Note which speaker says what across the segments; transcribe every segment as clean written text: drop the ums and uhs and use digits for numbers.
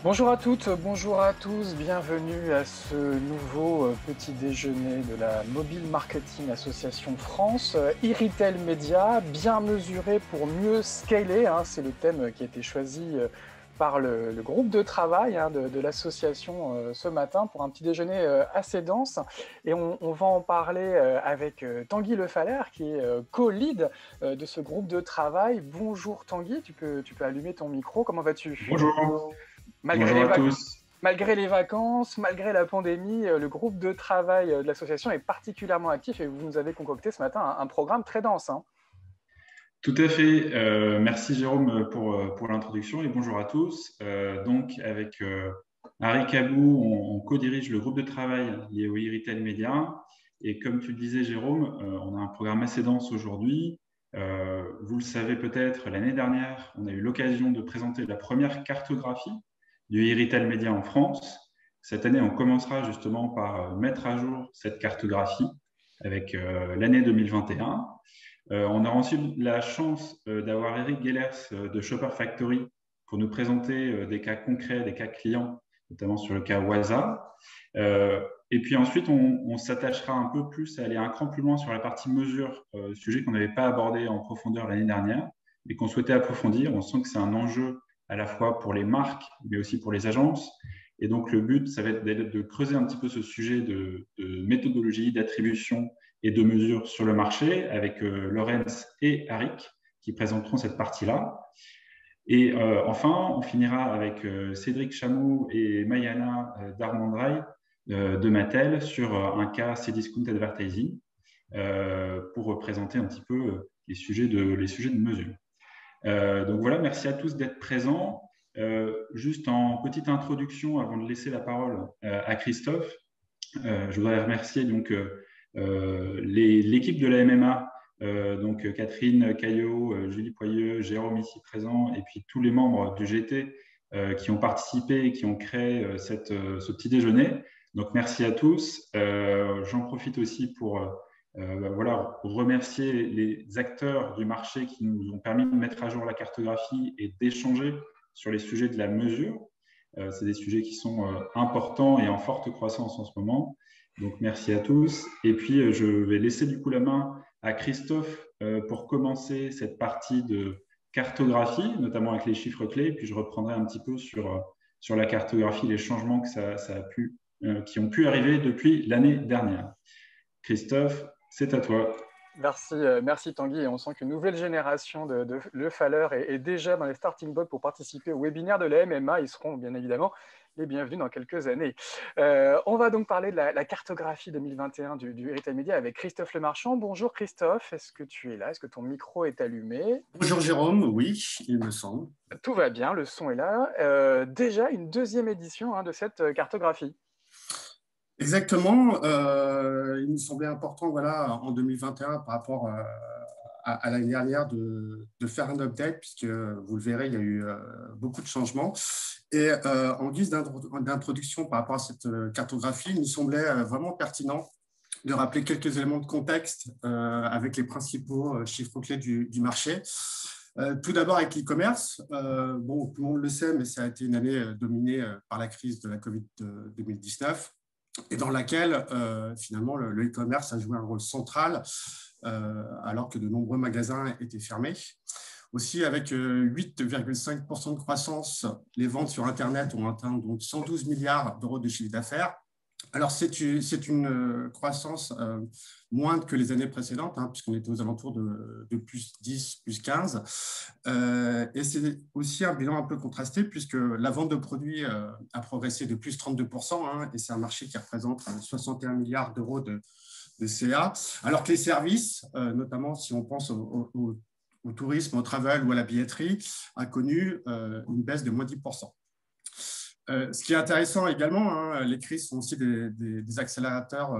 Speaker 1: Bonjour à toutes, bonjour à tous, bienvenue à ce nouveau petit déjeuner de la Mobile Marketing Association France. E-Retail Média, bien mesuré pour mieux scaler, c'est le thème qui a été choisi par le groupe de travail de l'association ce matin pour un petit déjeuner assez dense. Et on va en parler avec Tanguy Le Faller, qui est co-lead de ce groupe de travail. Bonjour Tanguy, tu peux allumer ton micro, comment vas-tu ?
Speaker 2: Bonjour,
Speaker 1: Malgré
Speaker 2: bonjour
Speaker 1: les
Speaker 2: à
Speaker 1: vacances.
Speaker 2: tous.
Speaker 1: Malgré les vacances, malgré la pandémie, le groupe de travail de l'association est particulièrement actif et vous nous avez concocté ce matin un programme très dense.
Speaker 2: Tout à fait. Merci Jérôme pour l'introduction et bonjour à tous. Donc avec Harry Cabou, on co-dirige le groupe de travail lié au e-retail média. Et comme tu le disais Jérôme, on a un programme assez dense aujourd'hui. Vous le savez peut-être, l'année dernière, on a eu l'occasion de présenter la première cartographie du e-retail média en France. Cette année, on commencera justement par mettre à jour cette cartographie avec l'année 2021. On a ensuite la chance d'avoir Eric Gellers de Shopper Factory pour nous présenter des cas concrets, des cas clients, notamment sur le cas Waza. Et puis ensuite, on s'attachera un peu plus à aller un cran plus loin sur la partie mesure, sujet qu'on n'avait pas abordé en profondeur l'année dernière, mais qu'on souhaitait approfondir. On sent que c'est un enjeu à la fois pour les marques, mais aussi pour les agences. Et donc, le but, ça va être de creuser un petit peu ce sujet de méthodologie, d'attribution et de mesure sur le marché avec Lorenz et Arik qui présenteront cette partie-là. Et enfin, on finira avec Cédric Chameau et Mayana Darmandrai de Mattel sur un cas Cdiscount Advertising pour représenter un petit peu les sujets de mesure. Donc voilà, merci à tous d'être présents. Juste en petite introduction, avant de laisser la parole à Christophe, je voudrais remercier donc l'équipe de la MMA, donc Catherine Caillot, Julie Poyeux, Jérôme ici présent, et puis tous les membres du GT qui ont participé et qui ont créé ce petit déjeuner. Donc merci à tous. J'en profite aussi pour remercier les acteurs du marché qui nous ont permis de mettre à jour la cartographie et d'échanger sur les sujets de la mesure. C'est des sujets qui sont importants et en forte croissance en ce moment. Donc, merci à tous. Et puis, je vais laisser du coup la main à Christophe pour commencer cette partie de cartographie, notamment avec les chiffres clés. Et puis, je reprendrai un petit peu sur la cartographie, les changements qui ont pu arriver depuis l'année dernière. Christophe, c'est à toi.
Speaker 1: Merci Tanguy. Et on sent qu'une nouvelle génération de Le Faller est déjà dans les starting blocks pour participer au webinaire de la MMA. Ils seront bien évidemment les bienvenus dans quelques années. On va donc parler de la cartographie 2021 du Retail Media avec Christophe Lemarchand. Bonjour Christophe, est-ce que tu es là? Est-ce que ton micro est allumé?
Speaker 3: Bonjour Jérôme, oui, il me semble.
Speaker 1: Tout va bien, le son est là. Déjà une deuxième édition de cette cartographie.
Speaker 3: Exactement, il nous semblait important en 2021 par rapport à l'année dernière de faire un update puisque vous le verrez, il y a eu beaucoup de changements. Et en guise d'introduction par rapport à cette cartographie, il nous semblait vraiment pertinent de rappeler quelques éléments de contexte avec les principaux chiffres clés du marché. Tout d'abord avec l'e-commerce, tout le monde le sait, mais ça a été une année dominée par la crise de la Covid-19 et dans laquelle finalement le e-commerce a joué un rôle central alors que de nombreux magasins étaient fermés. Aussi, avec 8,5% de croissance, les ventes sur Internet ont atteint donc 112 milliards d'euros de chiffre d'affaires. Alors, c'est une croissance moindre que les années précédentes, puisqu'on était aux alentours de plus 10, plus 15. Et c'est aussi un bilan un peu contrasté, puisque la vente de produits a progressé de plus 32%, et c'est un marché qui représente 61 milliards d'euros de CA, alors que les services, notamment si on pense au tourisme, au travel ou à la billetterie, a connu une baisse de moins 10%. Ce qui est intéressant également, les crises sont aussi des accélérateurs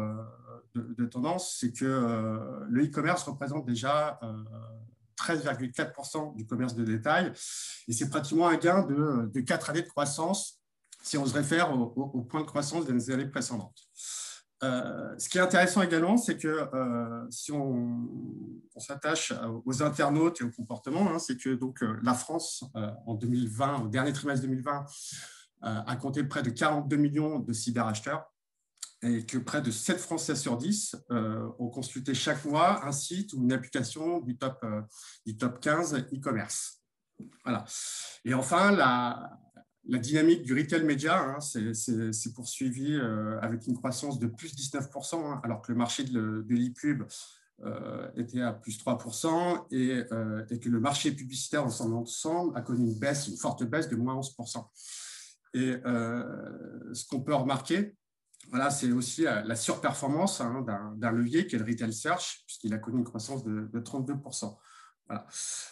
Speaker 3: de tendance, c'est que le e-commerce représente déjà 13,4% du commerce de détail et c'est pratiquement un gain de 4 années de croissance si on se réfère au point de croissance des années précédentes. Ce qui est intéressant également, c'est que si on s'attache aux internautes et au comportement, c'est que donc, la France, en 2020, au dernier trimestre 2020, a compté près de 42 millions de cyberacheteurs et que près de 7 Français sur 10 ont consulté chaque mois un site ou une application du top 15 e-commerce. Voilà. Et enfin, la dynamique du retail média s'est poursuivie avec une croissance de plus 19%, alors que le marché de l'e-pub était à plus 3% et que le marché publicitaire dans son ensemble a connu une forte baisse de moins 11%. Et ce qu'on peut remarquer, voilà, c'est aussi la surperformance d'un levier qui est le retail search, puisqu'il a connu une croissance de 32%. Voilà.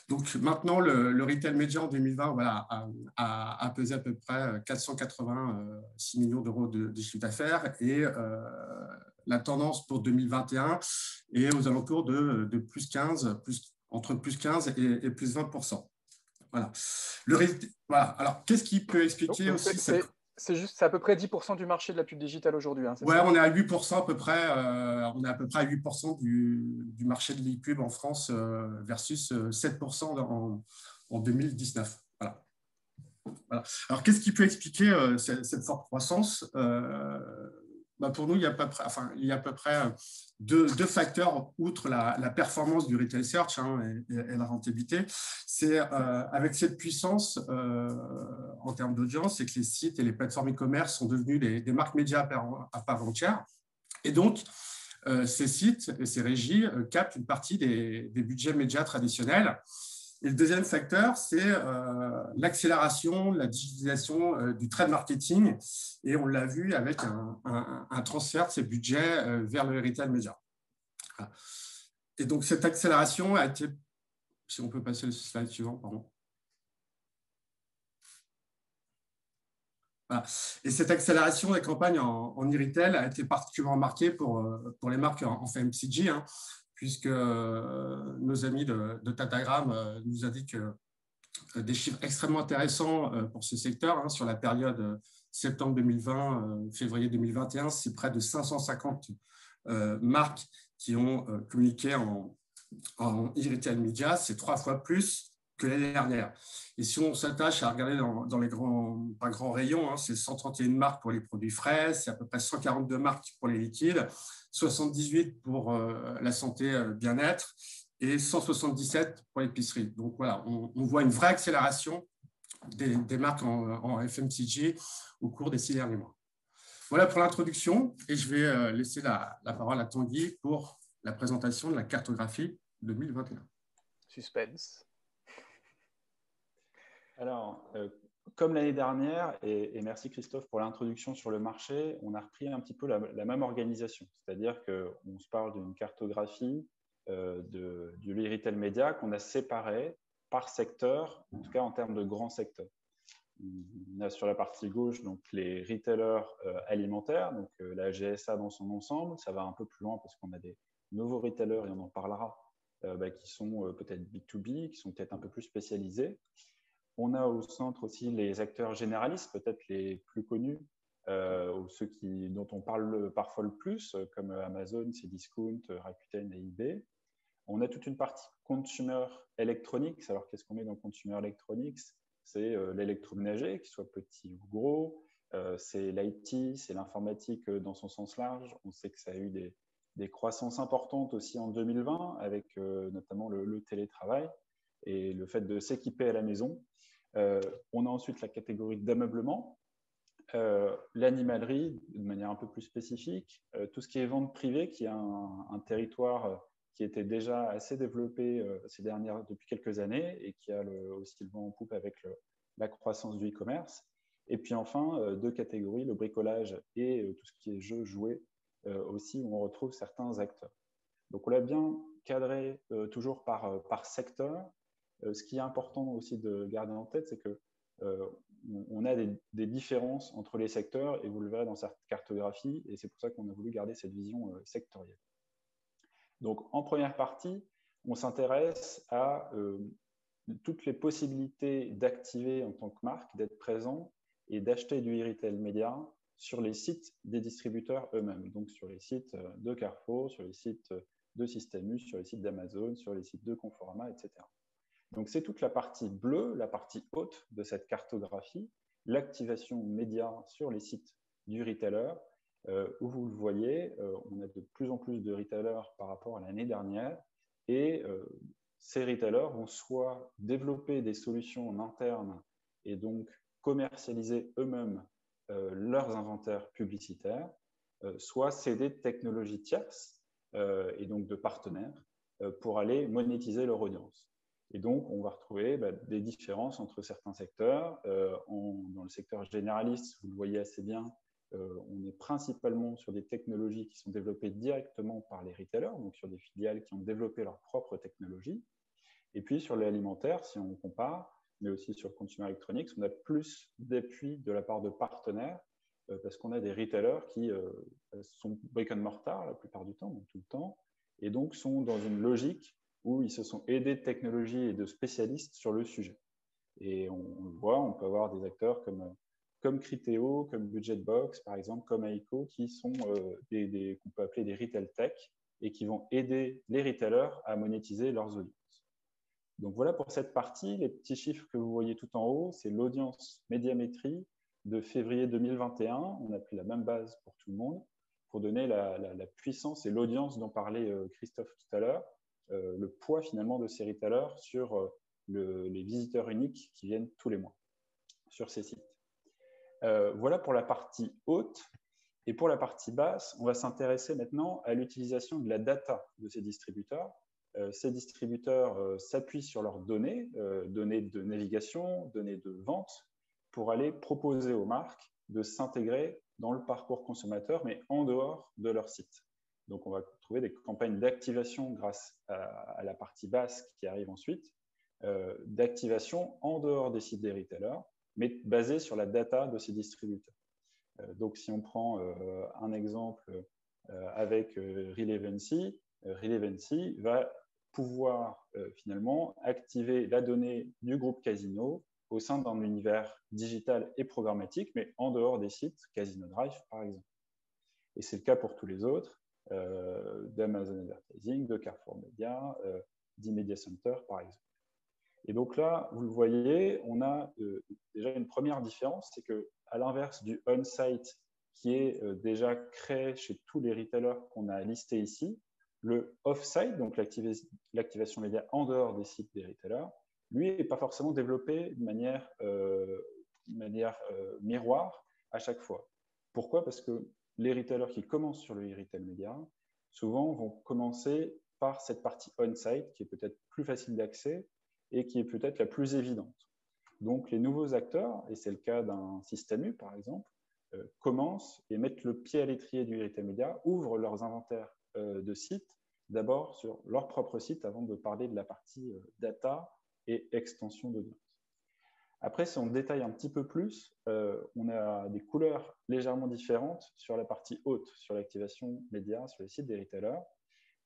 Speaker 3: Donc maintenant, le retail média en 2020 voilà, a pesé à peu près 486 millions d'euros de chiffre d'affaires et la tendance pour 2021 est aux alentours de plus 15, entre plus 15 et plus 20%. Voilà. Voilà. Alors, qu'est-ce qui peut expliquer aussi cette...
Speaker 1: C'est à peu près 10% du marché de la pub digitale aujourd'hui. Hein,
Speaker 3: ouais, on est à 8% à peu près. On est à peu près à 8% du marché de l'e-pub en France versus 7% en 2019. Voilà. Voilà. Alors, qu'est-ce qui peut expliquer cette forte croissance pour nous, il y a à peu près deux facteurs, outre la performance du retail search et la rentabilité. C'est avec cette puissance en termes d'audience, c'est que les sites et les plateformes e-commerce sont devenus des marques médias à part entière. Et donc, ces sites et ces régies captent une partie des budgets médias traditionnels. Et le deuxième facteur, c'est l'accélération, la digitalisation du trade marketing. Et on l'a vu avec un transfert de ces budgets vers le retail média. Et donc, cette accélération a été... Si on peut passer le slide suivant, pardon. Voilà. Et cette accélération des campagnes en e-retail a été particulièrement marquée pour les marques en FMCG, puisque nos amis de Tatagram nous indiquent des chiffres extrêmement intéressants pour ce secteur. Sur la période septembre 2020, février 2021, c'est près de 550 marques qui ont communiqué en e-retail media. C'est 3 fois plus que l'année dernière. Et si on s'attache à regarder dans les grands rayons, c'est 131 marques pour les produits frais, c'est à peu près 142 marques pour les liquides, 78 pour la santé bien-être et 177 pour l'épicerie. Donc voilà, on voit une vraie accélération des marques en FMCG au cours des 6 derniers mois. Voilà pour l'introduction et je vais laisser la parole à Tanguy pour la présentation de la cartographie 2021.
Speaker 1: Suspense.
Speaker 2: Alors, comme l'année dernière, et merci Christophe pour l'introduction sur le marché, on a repris un petit peu la même organisation. C'est-à-dire qu'on se parle d'une cartographie du retail média qu'on a séparé par secteur, en tout cas en termes de grands secteurs. On a sur la partie gauche donc, les retailers alimentaires, donc la GSA dans son ensemble. Ça va un peu plus loin parce qu'on a des nouveaux retailers, et on en parlera, qui sont peut-être B2B, qui sont peut-être un peu plus spécialisés. On a au centre aussi les acteurs généralistes, peut-être les plus connus, ou ceux dont on parle parfois le plus, comme Amazon, Cdiscount, Rakuten et eBay. On a toute une partie consumer electronics. Alors, qu'est-ce qu'on met dans consumer electronics? C'est l'électroménager, qu'il soit petit ou gros. C'est l'IT, c'est l'informatique dans son sens large. On sait que ça a eu des croissances importantes aussi en 2020, avec notamment le télétravail et le fait de s'équiper à la maison. On a ensuite la catégorie d'ameublement, l'animalerie de manière un peu plus spécifique, tout ce qui est vente privée, qui est un territoire qui était déjà assez développé depuis quelques années et qui a aussi le vent en poupe avec la croissance du e-commerce. Et puis enfin, 2 catégories, le bricolage et tout ce qui est jeux, jouets, aussi où on retrouve certains acteurs. Donc on l'a bien cadré toujours par secteur. Ce qui est important aussi de garder en tête, c'est qu'on a des différences entre les secteurs, et vous le verrez dans cette cartographie, et c'est pour ça qu'on a voulu garder cette vision sectorielle. Donc, en première partie, on s'intéresse à toutes les possibilités d'activer en tant que marque, d'être présent et d'acheter du e-retail média sur les sites des distributeurs eux-mêmes, donc sur les sites de Carrefour, sur les sites de Système U, sur les sites d'Amazon, sur les sites de Conforama, etc. Donc, c'est toute la partie bleue, la partie haute de cette cartographie,
Speaker 4: l'activation média sur les sites du retailer, où vous le voyez, on a de plus en plus de retailers par rapport à l'année dernière, et ces retailers vont soit développer des solutions en interne et donc commercialiser eux-mêmes leurs inventaires publicitaires, soit céder de technologies tierces et donc de partenaires pour aller monétiser leur audience. Et donc, on va retrouver des différences entre certains secteurs. Dans le secteur généraliste, vous le voyez assez bien, on est principalement sur des technologies qui sont développées directement par les retailers, donc sur des filiales qui ont développé leur propre technologie. Et puis sur l'alimentaire, si on compare, mais aussi sur le consumer electronics, on a plus d'appui de la part de partenaires parce qu'on a des retailers qui sont brick and mortar la plupart du temps, donc tout le temps, et donc sont dans une logique où ils se sont aidés de technologies et de spécialistes sur le sujet. Et on le voit, on peut avoir des acteurs comme Criteo, comme Budgetbox, par exemple, comme Aiko, qui sont qu'on peut appeler des retail tech et qui vont aider les retailers à monétiser leurs audiences. Donc voilà pour cette partie. Les petits chiffres que vous voyez tout en haut, c'est l'audience médiamétrie de février 2021. On a pris la même base pour tout le monde pour donner la puissance et l'audience dont parlait Christophe tout à l'heure, le poids finalement de ces retailers sur les visiteurs uniques qui viennent tous les mois sur ces sites. Voilà pour la partie haute. Et pour la partie basse, on va s'intéresser maintenant à l'utilisation de la data de ces distributeurs. Ces distributeurs s'appuient sur leurs données, données de navigation, données de vente, pour aller proposer aux marques de s'intégrer dans le parcours consommateur, mais en dehors de leur site. Donc, on va trouver des campagnes d'activation grâce à la partie basse qui arrive ensuite, d'activation en dehors des sites des retailers, mais basées sur la data de ces distributeurs. Donc, si on prend un exemple avec Relevancy, Relevancy va pouvoir finalement activer la donnée du groupe Casino au sein d'un univers digital et programmatique, mais en dehors des sites Casino Drive, par exemple. Et c'est le cas pour tous les autres, d'Amazon Advertising, de Carrefour Media, d'Emedia Center, par exemple. Et donc là, vous le voyez, on a déjà une première différence, c'est qu'à l'inverse du on-site qui est déjà créé chez tous les retailers qu'on a listés ici, le off-site, donc l'activation média en dehors des sites des retailers, lui n'est pas forcément développé de manière miroir à chaque fois. Pourquoi? Parce que les retailers qui commencent sur le e-retail média, souvent vont commencer par cette partie on-site qui est peut-être plus facile d'accès et qui est peut-être la plus évidente. Donc, les nouveaux acteurs, et c'est le cas d'un Système U par exemple, commencent et mettent le pied à l'étrier du retail média, ouvrent leurs inventaires de sites, d'abord sur leur propre site avant de parler de la partie data et extension d'audience. Après, si on détaille un petit peu plus, on a des couleurs légèrement différentes sur la partie haute, sur l'activation média, sur les sites des retailers.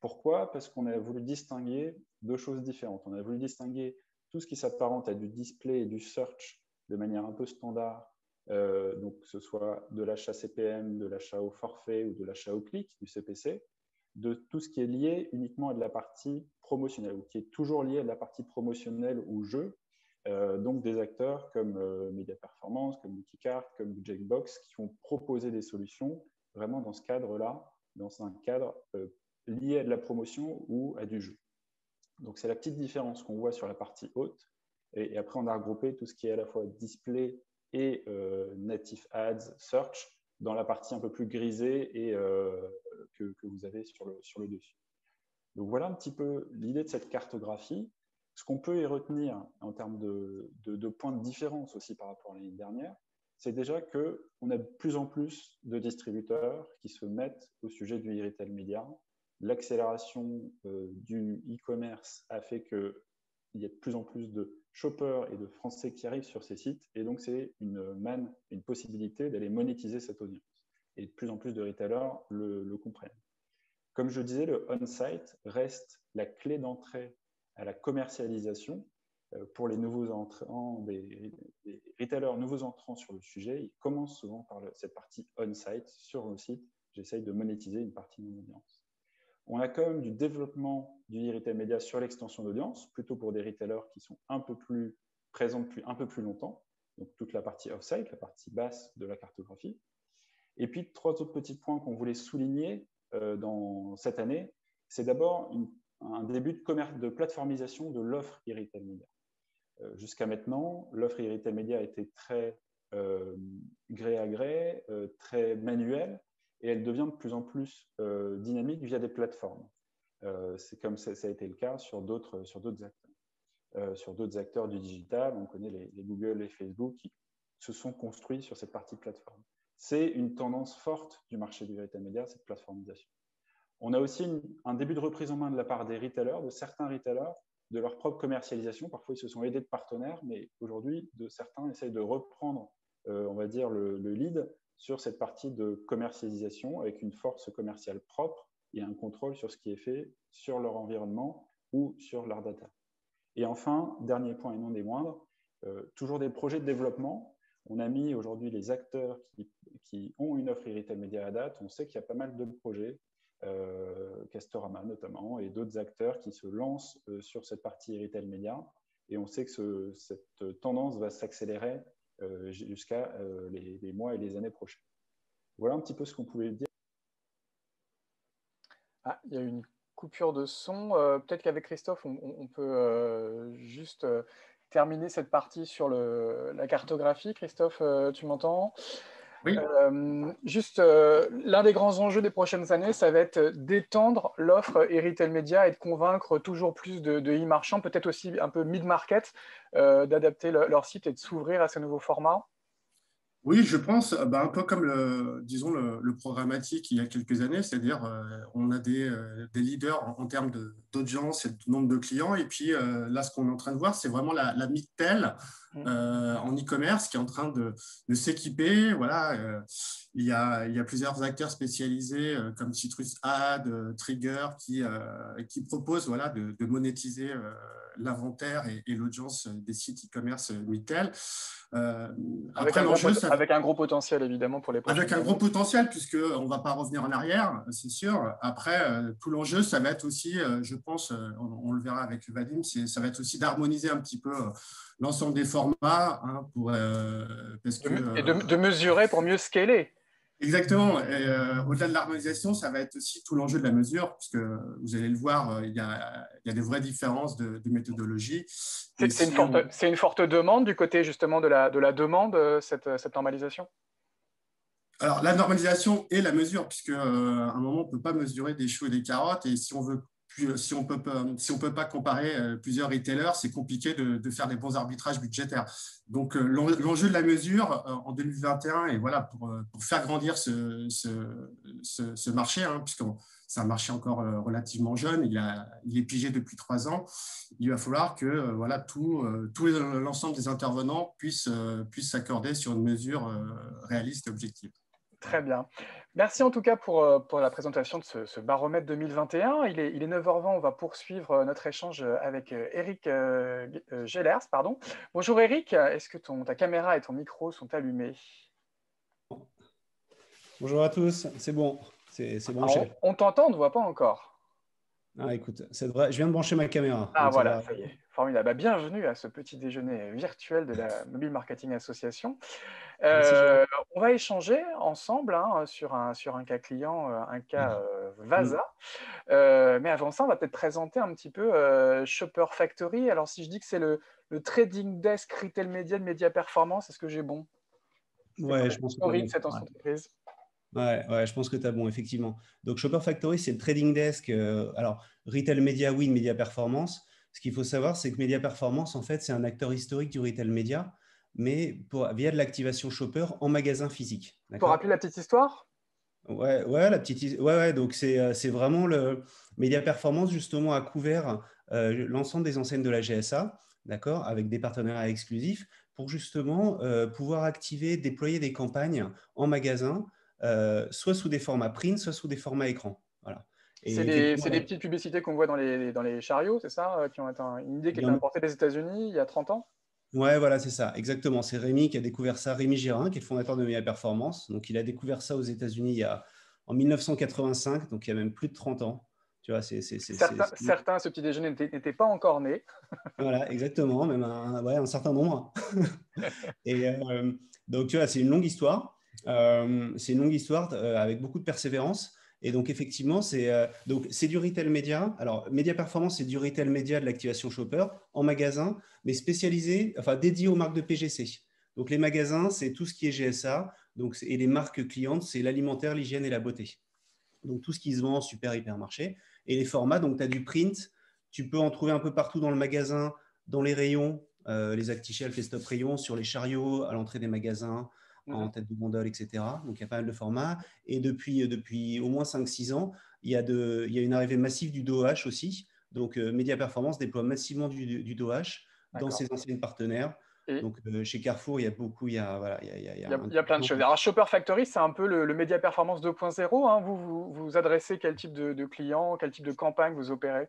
Speaker 4: Pourquoi? Parce qu'on a voulu distinguer deux choses différentes. On a voulu distinguer tout ce qui s'apparente à du display et du search de manière un peu standard, donc que ce soit de l'achat CPM, de l'achat au forfait ou de l'achat au clic, du CPC, de tout ce qui est lié uniquement à de la partie promotionnelle ou qui est toujours lié à de la partie promotionnelle ou jeu, donc des acteurs comme Media Performance, comme Multicart, comme Budgetbox qui vont proposer des solutions vraiment dans ce cadre-là, dans un cadre lié à de la promotion ou à du jeu. Donc, c'est la petite différence qu'on voit sur la partie haute. Et après, on a regroupé tout ce qui est à la fois display et native ads, search, dans la partie un peu plus grisée et, que vous avez sur le dessus. Donc, voilà un petit peu l'idée de cette cartographie. Ce qu'on peut y retenir en termes de points de différence aussi par rapport à l'année dernière, c'est déjà qu'on a de plus en plus de distributeurs qui se mettent au sujet du e-retail média. L'accélération du e-commerce a fait qu'il y a de plus en plus de shoppers et de Français qui arrivent sur ces sites. Et donc, c'est une possibilité d'aller monétiser cette audience. Et de plus en plus de retailers le comprennent. Comme je disais, le on-site reste la clé d'entrée à la commercialisation pour les nouveaux entrants, des retailers nouveaux entrants sur le sujet. Ils commencent souvent par cette partie on-site sur le site. J'essaye de monétiser une partie de mon audience. On a quand même du développement du e-retail média sur l'extension d'audience, plutôt pour des retailers qui sont un peu plus présents depuis un peu plus longtemps. donc toute la partie off-site, la partie basse de la cartographie. Et puis, 3 autres petits points qu'on voulait souligner dans cette année, c'est d'abord un début de plateformisation de l'offre e-retail média. Jusqu'à maintenant, l'offre e-retail média a été très gré à gré, très manuelle, et elle devient de plus en plus dynamique via des plateformes. C'est comme ça a été le cas sur d'autres acteurs. Sur d'autres acteurs du digital, on connaît les Google, les Facebook qui se sont construits sur cette partie plateforme. C'est une tendance forte du marché du retail média, cette plateformisation. On a aussi un début de reprise en main de la part des retailers, de certains retailers, de leur propre commercialisation. Parfois, ils se sont aidés de partenaires, mais aujourd'hui, certains essayent de reprendre, on va dire, le lead sur cette partie de commercialisation avec une force commerciale propre et un contrôle sur ce qui est fait sur leur environnement ou sur leur data. Et enfin, dernier point et non des moindres, toujours des projets de développement. On a mis aujourd'hui les acteurs qui ont une offre e-retail média à date. On sait qu'il y a pas mal de projets, Castorama notamment, et d'autres acteurs qui se lancent sur cette partie e-retail média. Et on sait que cette tendance va s'accélérer jusqu'à les mois et les années prochaines. Voilà un petit peu ce qu'on pouvait dire.
Speaker 1: Ah, il y a une coupure de son. Peut-être qu'avec Christophe, on peut juste terminer cette partie sur la cartographie. Christophe, tu m'entends?
Speaker 3: Oui.
Speaker 1: L'un des grands enjeux des prochaines années, ça va être d'étendre l'offre e-retail média et de convaincre toujours plus de e-marchands, peut-être aussi un peu mid-market, d'adapter leur site et de s'ouvrir à ce nouveau format.
Speaker 3: Oui, je pense, un peu comme disons le programmatique il y a quelques années, c'est-à-dire on a des leaders en termes d'audience et de nombre de clients, et puis là, ce qu'on est en train de voir, c'est vraiment la mid-tail en e-commerce qui est en train de s'équiper. Voilà, il y a plusieurs acteurs spécialisés comme Citrus Ad, Trigger qui proposent voilà, de monétiser l'inventaire et l'audience des sites e-commerce mid-tail.
Speaker 1: Avec un gros potentiel, évidemment, pour les prochaines
Speaker 3: années. Avec un gros potentiel, puisqu'on ne va pas revenir en arrière, c'est sûr. Après, tout l'enjeu, ça va être aussi, je pense, on le verra avec Vadim, ça va être aussi d'harmoniser un petit peu l'ensemble des formats. Hein,
Speaker 1: de mesurer pour mieux scaler.
Speaker 3: Exactement. Et au-delà de l'harmonisation, ça va être aussi tout l'enjeu de la mesure, puisque vous allez le voir, il y a des vraies différences de méthodologie.
Speaker 1: C'est une forte demande du côté justement de la demande, cette normalisation?
Speaker 3: Alors, la normalisation et la mesure, puisque à un moment, on ne peut pas mesurer des choux et des carottes, et si on peut pas comparer plusieurs retailers, c'est compliqué de faire les bons arbitrages budgétaires. Donc, l'enjeu de la mesure en 2021, et voilà, pour faire grandir ce marché, hein, puisque c'est un marché encore relativement jeune, il est pigé depuis 3 ans, il va falloir que voilà, tout l'ensemble des intervenants puissent s'accorder sur une mesure réaliste et objective.
Speaker 1: Très bien. Merci en tout cas pour la présentation de ce baromètre 2021. Il est 9h20, on va poursuivre notre échange avec Eric Gellers. Bonjour Eric, est-ce que ta caméra et ton micro sont allumés?
Speaker 5: Bonjour à tous, c'est bon, c'est branché.
Speaker 1: On t'entend, on ne voit pas encore.
Speaker 5: Ah, écoute, c'est vrai, je viens de brancher ma caméra.
Speaker 1: Ah voilà, ça y est, formidable. Bienvenue à ce petit déjeuner virtuel de la Mobile Marketing Association. On va échanger ensemble sur un cas client, un cas Vasa. Mais avant ça, on va peut-être présenter un petit peu Shopper Factory. Alors, si je dis que c'est le trading desk retail média de Média Performance, est-ce que j'ai bon?
Speaker 5: Ouais, je pense que c'est bon.
Speaker 1: Cette entreprise.
Speaker 5: Ouais, je pense que tu as bon, effectivement. Donc, Shopper Factory, c'est le trading desk. Alors, Retail Media, oui, Média Performance. Ce qu'il faut savoir, c'est que Média Performance, en fait, c'est un acteur historique du Retail Media, mais via de l'activation Shopper en magasin physique.
Speaker 1: Pour rappeler la petite histoire?
Speaker 5: Ouais, donc c'est vraiment le Média Performance, justement, a couvert l'ensemble des enseignes de la GSA, d'accord, avec des partenariats exclusifs, pour justement pouvoir activer, déployer des campagnes en magasin, soit sous des formats print, soit sous des formats écran. Voilà.
Speaker 1: C'est des petites publicités qu'on voit dans les chariots, c'est ça, qui ont été une idée qui a été importée des États-Unis il y a 30 ans?
Speaker 5: Ouais, voilà, c'est ça, exactement. C'est Rémi qui a découvert ça, Rémi Gérin, qui est le fondateur de Média Performance. Donc, il a découvert ça aux États-Unis en 1985, donc il y a même plus de 30 ans. Tu vois,
Speaker 1: certains, ce petit déjeuner n'étaient pas encore nés.
Speaker 5: Voilà, exactement, même un certain nombre. Et donc, tu vois, c'est une longue histoire. Avec beaucoup de persévérance. Et donc, effectivement, c'est du retail média. Alors, Média Performance, c'est du retail média de l'activation shopper en magasin, mais spécialisé, enfin dédié aux marques de PGC. Donc, les magasins, c'est tout ce qui est GSA. Et les marques clientes, c'est l'alimentaire, l'hygiène et la beauté. Donc, tout ce qui se vend en super hypermarché. Et les formats, donc tu as du print. Tu peux en trouver un peu partout dans le magasin, dans les rayons, les ActiShelf, les stop rayons, sur les chariots, à l'entrée des magasins, en tête de gondole, etc. Donc, il y a pas mal de formats. Et depuis au moins 5-6 ans, il y a une arrivée massive du DOH aussi. Donc, Média Performance déploie massivement du DOH dans ses anciennes partenaires. Donc, chez Carrefour, il y a beaucoup, il y a
Speaker 1: plein de choses. Alors, Shopper Factory, c'est un peu le Média Performance 2.0. Hein. Vous adressez quel type de clients, quel type de campagne vous opérez?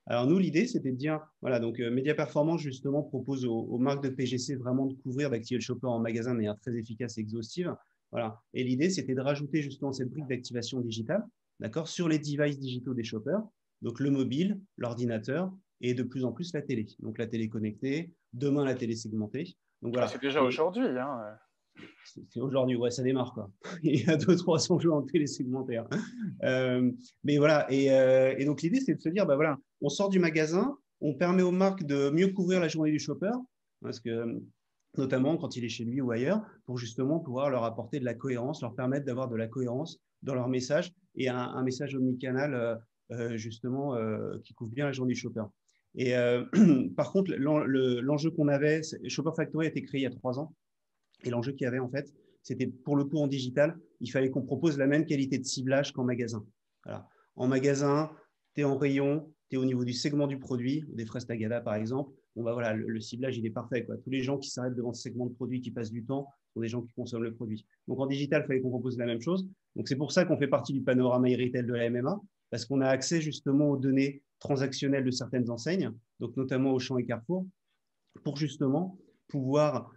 Speaker 5: Alors, nous, l'idée, c'était de dire, voilà, donc Média Performance, justement, propose aux marques de PGC vraiment de couvrir, d'activer le shopper en magasin de manière très efficace et exhaustive. Voilà. Et l'idée, c'était de rajouter justement cette brique d'activation digitale, d'accord, sur les devices digitaux des shoppers, donc le mobile, l'ordinateur et de plus en plus la télé. Donc, la télé connectée, demain, la télé segmentée. Donc, voilà.
Speaker 1: C'est déjà aujourd'hui, hein.
Speaker 5: C'est aujourd'hui, ouais, ça démarre, quoi. Il y a 200-300 jeux en télésegmentaire. Mais voilà, et donc l'idée, c'est de se dire, bah voilà, on sort du magasin, on permet aux marques de mieux couvrir la journée du shopper, parce que notamment quand il est chez lui ou ailleurs, pour justement pouvoir leur apporter de la cohérence, leur permettre d'avoir de la cohérence dans leur message et un message omnicanal, justement, qui couvre bien la journée du shopper. Et par contre, l'enjeu qu'on avait, Shopper Factory a été créé il y a 3 ans. Et l'enjeu qu'il y avait, en fait, c'était pour le coup en digital, il fallait qu'on propose la même qualité de ciblage qu'en magasin. Voilà. En magasin, tu es en rayon, tu es au niveau du segment du produit, des fraises Tagada par exemple. Bon, bah voilà, le ciblage, il est parfait, quoi. Tous les gens qui s'arrêtent devant ce segment de produit, qui passent du temps, sont des gens qui consomment le produit. Donc en digital, il fallait qu'on propose la même chose. Donc c'est pour ça qu'on fait partie du panorama e-retail de la MMA, parce qu'on a accès justement aux données transactionnelles de certaines enseignes, donc notamment Auchan et Carrefour, pour justement pouvoir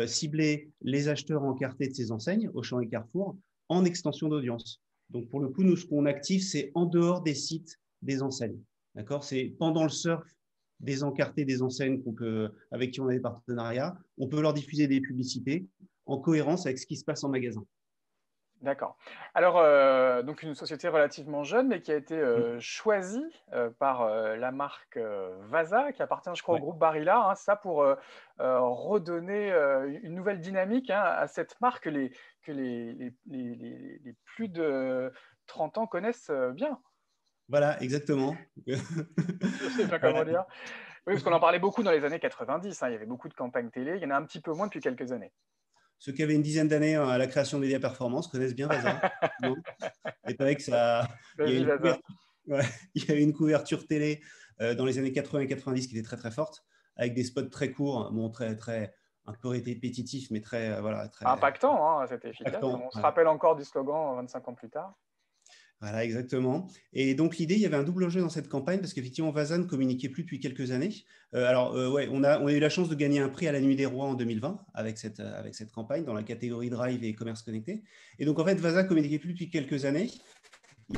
Speaker 5: cibler les acheteurs encartés de ces enseignes, Auchan et Carrefour, en extension d'audience. Donc, pour le coup, nous, ce qu'on active, c'est en dehors des sites des enseignes. D'accord ? C'est pendant le surf des encartés des enseignes avec qui on a des partenariats. On peut leur diffuser des publicités en cohérence avec ce qui se passe en magasin.
Speaker 1: D'accord. Alors, donc une société relativement jeune, mais qui a été choisie par la marque Vasa, qui appartient, je crois, au groupe Barilla, hein, ça pour redonner une nouvelle dynamique, hein, à cette marque que les plus de 30 ans connaissent bien.
Speaker 5: Voilà, exactement.
Speaker 1: Je ne sais pas comment dire. Oui, parce qu'on en parlait beaucoup dans les années 90, hein, il y avait beaucoup de campagnes télé, il y en a un petit peu moins depuis quelques années.
Speaker 5: Ceux qui avaient une dizaine d'années à la création de Média Performance connaissent bien Vasa. Non ? C'est vrai que il y a eu une couverture télé dans les années 80 et 90 qui était très très forte, avec des spots très courts, bon, un peu répétitifs, mais très
Speaker 1: impactant, hein, c'était efficace. On se rappelle encore du slogan 25 ans plus tard.
Speaker 5: Voilà, exactement. Et donc, l'idée, il y avait un double enjeu dans cette campagne parce qu'effectivement, Vasa ne communiquait plus depuis quelques années. On a eu la chance de gagner un prix à la Nuit des Rois en 2020 avec cette campagne dans la catégorie Drive et commerce connecté. Et donc, en fait, Vasa ne communiquait plus depuis quelques années.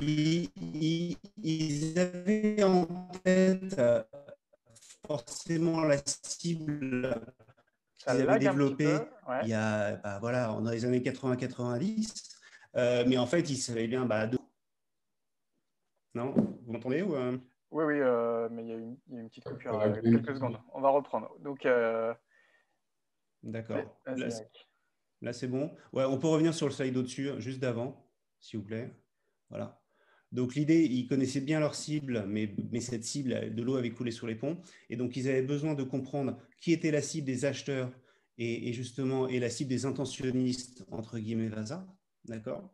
Speaker 5: Ils avaient en tête forcément la cible qu'ils avaient développée il y a, dans les années 80-90. Mais en fait, ils savaient bien... Non, vous m'entendez ou
Speaker 1: Oui, mais il y a une petite coupure. Quelques secondes. On va reprendre. Donc,
Speaker 5: d'accord. Là, c'est bon. Ouais, on peut revenir sur le slide au-dessus, juste d'avant, s'il vous plaît. Voilà. Donc, l'idée, ils connaissaient bien leur cible, mais cette cible, de l'eau avait coulé sur les ponts. Et donc, ils avaient besoin de comprendre qui était la cible des acheteurs et justement, et la cible des intentionnistes, entre guillemets, Vasa. D'accord ?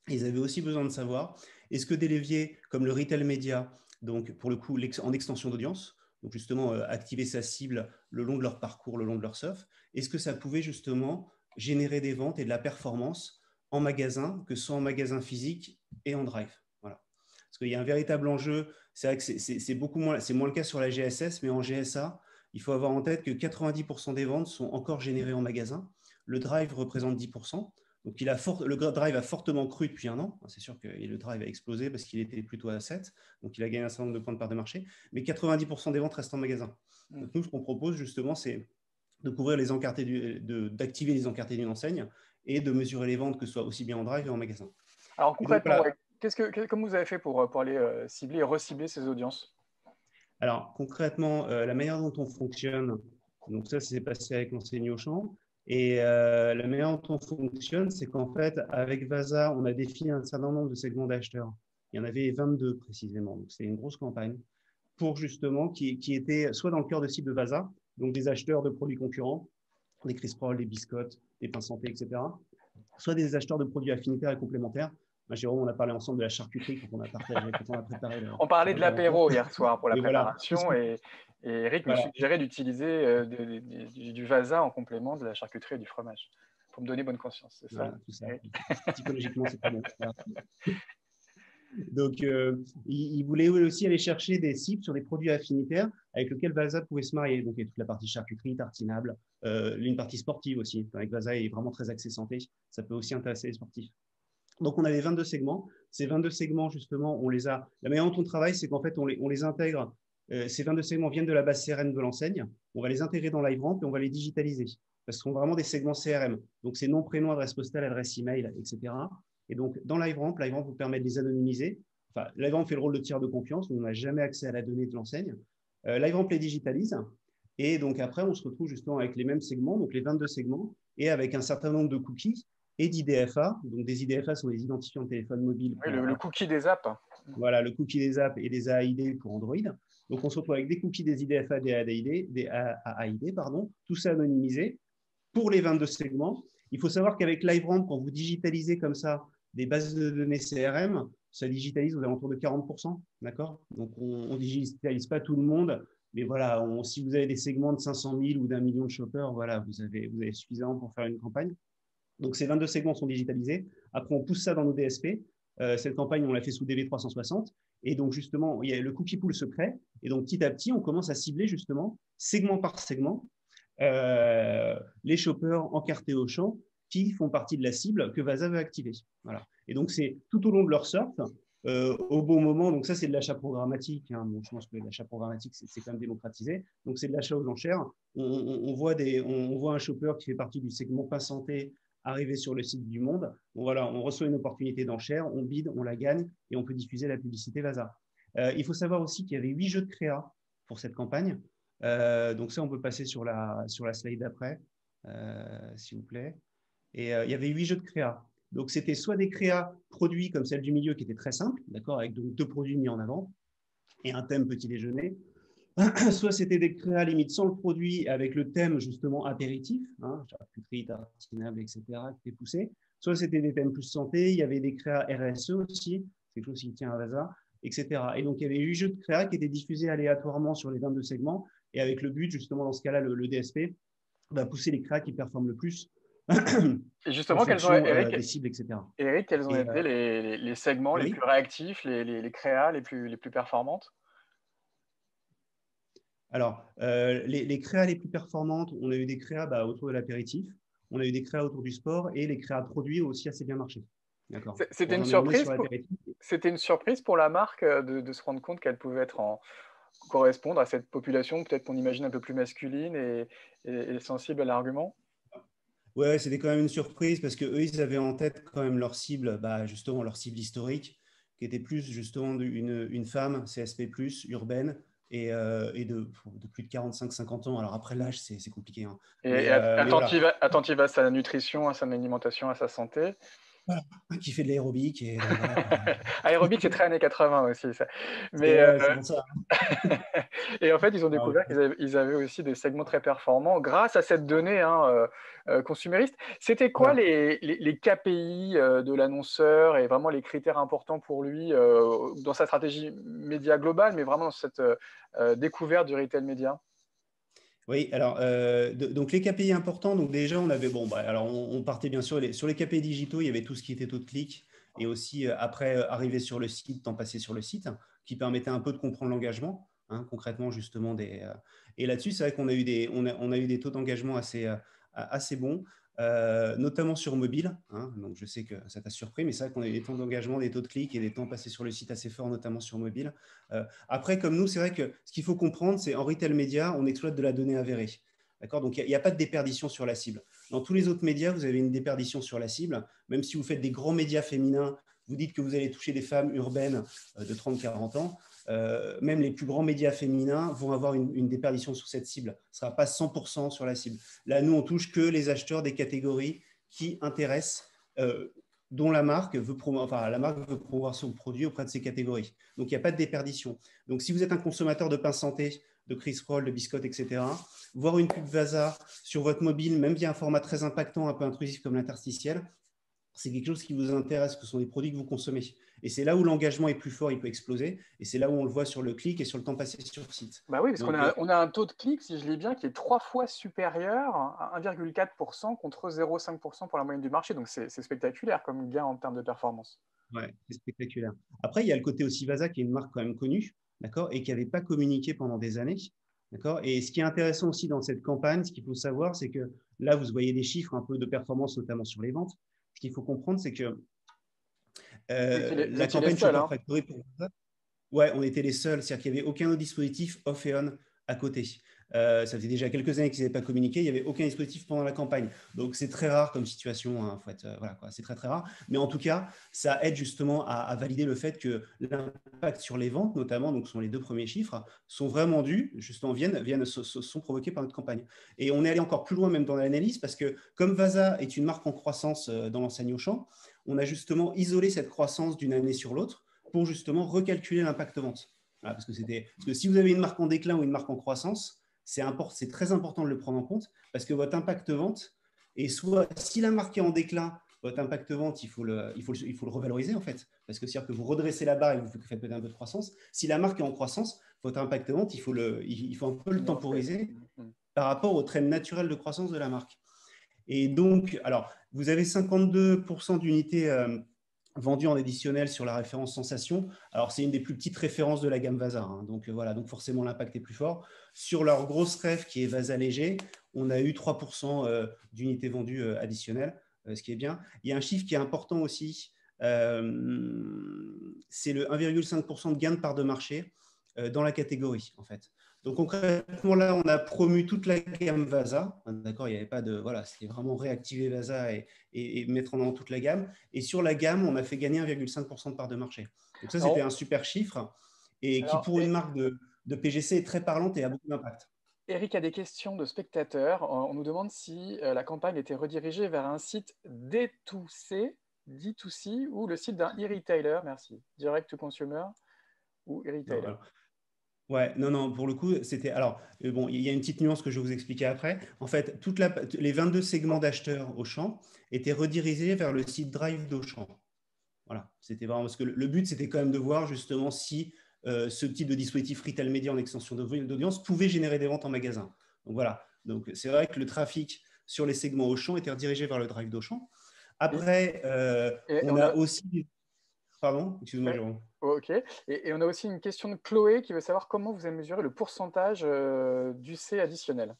Speaker 5: Ils avaient aussi besoin de savoir, est-ce que des leviers comme le retail média, donc pour le coup en extension d'audience, donc justement activer sa cible le long de leur parcours, le long de leur surf, est-ce que ça pouvait justement générer des ventes et de la performance en magasin, que ce soit en magasin physique et en drive. Voilà. Parce qu'il y a un véritable enjeu, c'est vrai que c'est moins le cas sur la GSS, mais en GSA, il faut avoir en tête que 90% des ventes sont encore générées en magasin. Le drive représente 10%. Donc, le drive a fortement cru depuis un an. C'est sûr que le drive a explosé parce qu'il était plutôt à 7. Donc, il a gagné un certain nombre de points de part de marché. Mais 90% des ventes restent en magasin. Donc, nous, ce qu'on propose justement, c'est de couvrir les encartés, d'activer les encartés d'une enseigne et de mesurer les ventes, que ce soit aussi bien en drive et en magasin.
Speaker 1: Alors concrètement,
Speaker 5: donc,
Speaker 1: voilà. Comment vous avez fait pour aller cibler et recibler ces audiences?
Speaker 5: Alors concrètement, la manière dont on fonctionne, donc ça s'est passé avec l'enseigne Auchan, et la manière dont on fonctionne, c'est qu'en fait, avec Vasa, on a défini un certain nombre de segments d'acheteurs. Il y en avait 22 précisément, donc c'est une grosse campagne pour justement qui étaient soit dans le cœur de cible de Vasa, donc des acheteurs de produits concurrents, des Crisprol, des biscottes, des pains santé, etc., soit des acheteurs de produits affinitaires et complémentaires. Jérôme, on a parlé ensemble de la charcuterie quand on a préparé.
Speaker 1: On parlait de l'apéro hier soir pour la préparation,
Speaker 5: voilà.
Speaker 1: et Eric me suggérait d'utiliser du Vasa en complément de la charcuterie et du fromage, pour me donner bonne conscience, c'est ça,
Speaker 5: tout ça. Psychologiquement, c'est pas bon. Donc, il voulait aussi aller chercher des cibles sur des produits affinitaires avec lesquels Vasa pouvait se marier. Donc, il y a toute la partie charcuterie, tartinable, une partie sportive aussi. Avec Vasa, il est vraiment très axé santé. Ça peut aussi intéresser les sportifs. Donc, on avait 22 segments. Ces 22 segments, justement, la manière dont on travaille, c'est qu'en fait, on les intègre. Ces 22 segments viennent de la base CRM de l'enseigne. On va les intégrer dans LiveRamp et on va les digitaliser. Parce que ce sont vraiment des segments CRM. Donc, c'est nom, prénom, adresse postale, adresse email, etc. Et donc, dans LiveRamp vous permet de les anonymiser. Enfin, LiveRamp fait le rôle de tiers de confiance. On n'a jamais accès à la donnée de l'enseigne. LiveRamp les digitalise. Et donc, après, on se retrouve justement avec les mêmes segments, donc les 22 segments, et avec un certain nombre de cookies et d'IDFA. Donc, des IDFA sont des identifiants de téléphone mobile.
Speaker 1: Oui, le cookie des apps.
Speaker 5: Voilà, le cookie des apps et des AAID pour Android. Donc, on se retrouve avec des cookies des IDFA, des AAID, tout ça anonymisé pour les 22 segments. Il faut savoir qu'avec LiveRamp, quand vous digitalisez comme ça des bases de données CRM, ça digitalise aux alentours de 40%. D'accord? Donc, on ne digitalise pas tout le monde. Mais voilà, si vous avez des segments de 500 000 ou d'1 million de shoppers, voilà, vous avez suffisamment pour faire une campagne. Donc, ces 22 segments sont digitalisés. Après, on pousse ça dans nos DSP. Cette campagne, on l'a fait sous DV360. Et donc, justement, le cookie pool se crée. Et donc, petit à petit, on commence à cibler, justement, segment par segment, les shoppers encartés au champ qui font partie de la cible que Vasa veut activer. Voilà. Et donc, c'est tout au long de leur surf, au bon moment. Donc, ça, c'est de l'achat programmatique. Bon, je pense que l'achat programmatique, c'est quand même démocratisé. Donc, c'est de l'achat aux enchères. On voit un shopper qui fait partie du segment pain santé arriver sur le site du Monde. Bon, voilà, on reçoit une opportunité d'enchère, on bide, on la gagne et on peut diffuser la publicité Vasa. Il faut savoir aussi qu'il y avait 8 jeux de créa pour cette campagne. Donc ça, on peut passer sur la slide d'après, s'il vous plaît. Et il y avait 8 jeux de créa. Donc c'était soit des créas produits comme celle du milieu qui était très simple, d'accord, avec donc 2 produits mis en avant et un thème petit déjeuner. Soit c'était des créas limite sans le produit avec le thème justement apéritif, charcuterie, tartinable, etc., qui était poussé. Soit c'était des thèmes plus santé, il y avait des créas RSE aussi, c'est quelque chose qui tient à Vasa, etc. Et donc il y avait 8 jeux de créas qui étaient diffusés aléatoirement sur les 22 segments et avec le but justement dans ce cas-là, le DSP, va pousser les créas qui performent le plus.
Speaker 1: Et justement, Eric,
Speaker 5: des cibles, etc.
Speaker 1: Eric, quels ont été les segments les plus réactifs, les créas les plus performantes?
Speaker 5: Alors, les créas les plus performantes, on a eu des créas autour de l'apéritif, on a eu des créas autour du sport et les créas produits ont aussi assez bien marché.
Speaker 1: C'était une surprise pour la marque de se rendre compte qu'elle pouvait correspondre à cette population, peut-être qu'on imagine un peu plus masculine et sensible à l'argument.
Speaker 5: Ouais, c'était quand même une surprise parce qu'eux, ils avaient en tête quand même leur cible, justement leur cible historique, qui était plus justement une femme CSP+, urbaine, et de plus de 45-50 ans. Alors après l'âge, c'est compliqué.
Speaker 1: Et attentive à sa nutrition, à son alimentation, à sa santé.
Speaker 5: Voilà, qui fait de l'aérobic.
Speaker 1: Aérobic, c'est très années 80 aussi. Ça. Mais, c'est pour ça. Et en fait, ils ont découvert qu'ils avaient aussi des segments très performants grâce à cette donnée consumériste. C'était quoi les KPI de l'annonceur et vraiment les critères importants pour lui dans sa stratégie média globale, mais vraiment dans cette découverte du retail média?
Speaker 5: Oui, alors, donc les KPI importants, donc déjà, on avait, alors on partait bien sûr, sur les KPI digitaux, il y avait tout ce qui était taux de clic et aussi, après, arriver sur le site, temps passé sur le site, qui permettait un peu de comprendre l'engagement, concrètement, justement. Et là-dessus, c'est vrai qu'on a eu des taux d'engagement assez bons. notamment sur mobile. Hein, donc, je sais que ça t'a surpris, mais c'est vrai qu'on a des temps d'engagement, des taux de clics et des temps passés sur le site assez forts, notamment sur mobile. Après, comme nous, c'est vrai que ce qu'il faut comprendre, c'est en retail média, on exploite de la donnée avérée. D'accord ? Donc, il n'y a pas de déperdition sur la cible. Dans tous les autres médias, vous avez une déperdition sur la cible. Même si vous faites des grands médias féminins, vous dites que vous allez toucher des femmes urbaines de 30-40 ans, même les plus grands médias féminins vont avoir une déperdition sur cette cible. Ce ne sera pas 100% sur la cible. Là, nous, on touche que les acheteurs des catégories qui intéressent, dont la marque veut promouvoir son produit auprès de ces catégories. Donc, il n'y a pas de déperdition. Donc, si vous êtes un consommateur de pain santé, de Chris Roll, de biscottes, etc., voir une pub Vasa sur votre mobile, même via un format très impactant, un peu intrusif comme l'interstitiel, c'est quelque chose qui vous intéresse, que ce sont des produits que vous consommez. Et c'est là où l'engagement est plus fort, il peut exploser. Et c'est là où on le voit sur le clic et sur le temps passé sur site.
Speaker 1: Bah oui, parce qu'on a un taux de clic, si je lis bien, qui est 3 fois supérieur à 1,4% contre 0,5% pour la moyenne du marché. Donc, c'est spectaculaire comme gain en termes de performance.
Speaker 5: Ouais, c'est spectaculaire. Après, il y a le côté aussi Vasa, qui est une marque quand même connue, d'accord, et qui n'avait pas communiqué pendant des années. D'accord. Et ce qui est intéressant aussi dans cette campagne, ce qu'il faut savoir, c'est que là, vous voyez des chiffres un peu de performance, notamment sur les ventes. Ce qu'il faut comprendre, c'est que la campagne Shopper Factory pour Vasa, ouais, on était les seuls. C'est-à-dire qu'il n'y avait aucun autre dispositif off et on à côté. Ça faisait déjà quelques années qu'ils n'avaient pas communiqué. Il n'y avait aucun dispositif pendant la campagne. Donc, c'est très rare comme situation. Hein, voilà, quoi, c'est très, très rare. Mais en tout cas, ça aide justement à valider le fait que l'impact sur les ventes, notamment, donc, sont les 2 premiers chiffres, sont vraiment dus, justement, sont provoqués par notre campagne. Et on est allé encore plus loin même dans l'analyse parce que comme Vasa est une marque en croissance dans l'enseigne Auchan, on a justement isolé cette croissance d'une année sur l'autre pour justement recalculer l'impact vente. Voilà, parce que si vous avez une marque en déclin ou une marque en croissance, c'est très important de le prendre en compte parce que votre impact vente, et soit si la marque est en déclin, votre impact vente, il faut le revaloriser en fait. Parce que c'est-à-dire que vous redressez la barre et vous faites peut-être un peu de croissance. Si la marque est en croissance, votre impact vente, il faut un peu le temporiser par rapport au trend naturel de croissance de la marque. Et donc, alors, vous avez 52% d'unités vendues en additionnel sur la référence Sensation. Alors, c'est une des plus petites références de la gamme Vasa. Hein. Donc, voilà, donc forcément, l'impact est plus fort. Sur leur grosse ref qui est Vasa léger, on a eu 3% d'unités vendues additionnelles, ce qui est bien. Il y a un chiffre qui est important aussi, c'est le 1,5% de gain de part de marché dans la catégorie, en fait. Donc concrètement, là, on a promu toute la gamme Vasa. D'accord, il n'y avait pas de. Voilà, c'était vraiment réactiver Vasa et mettre en avant toute la gamme. Et sur la gamme, on a fait gagner 1,5% de part de marché. Donc ça, c'était un super chiffre et qui, pour une marque de PGC, est très parlante et a beaucoup d'impact.
Speaker 1: Eric a des questions de spectateurs. On nous demande si la campagne était redirigée vers un site D2C, D2C ou le site d'un e-retailer. Merci. Direct to consumer ou e-retailer.
Speaker 5: Ouais, non, pour le coup, c'était. Alors, bon, il y a une petite nuance que je vais vous expliquer après. En fait, les 22 segments d'acheteurs Auchan étaient redirigés vers le site Drive d'Auchan. Voilà, c'était vraiment parce que le but, c'était quand même de voir justement si ce type de dispositif retail média en extension d'audience pouvait générer des ventes en magasin. Donc voilà, donc c'est vrai que le trafic sur les segments Auchan était redirigé vers le Drive d'Auchan. Après, on a aussi. Pardon, excuse-moi, Jérôme.
Speaker 1: Ok. Et on a aussi une question de Chloé qui veut savoir comment vous avez mesuré le pourcentage d'UC additionnel.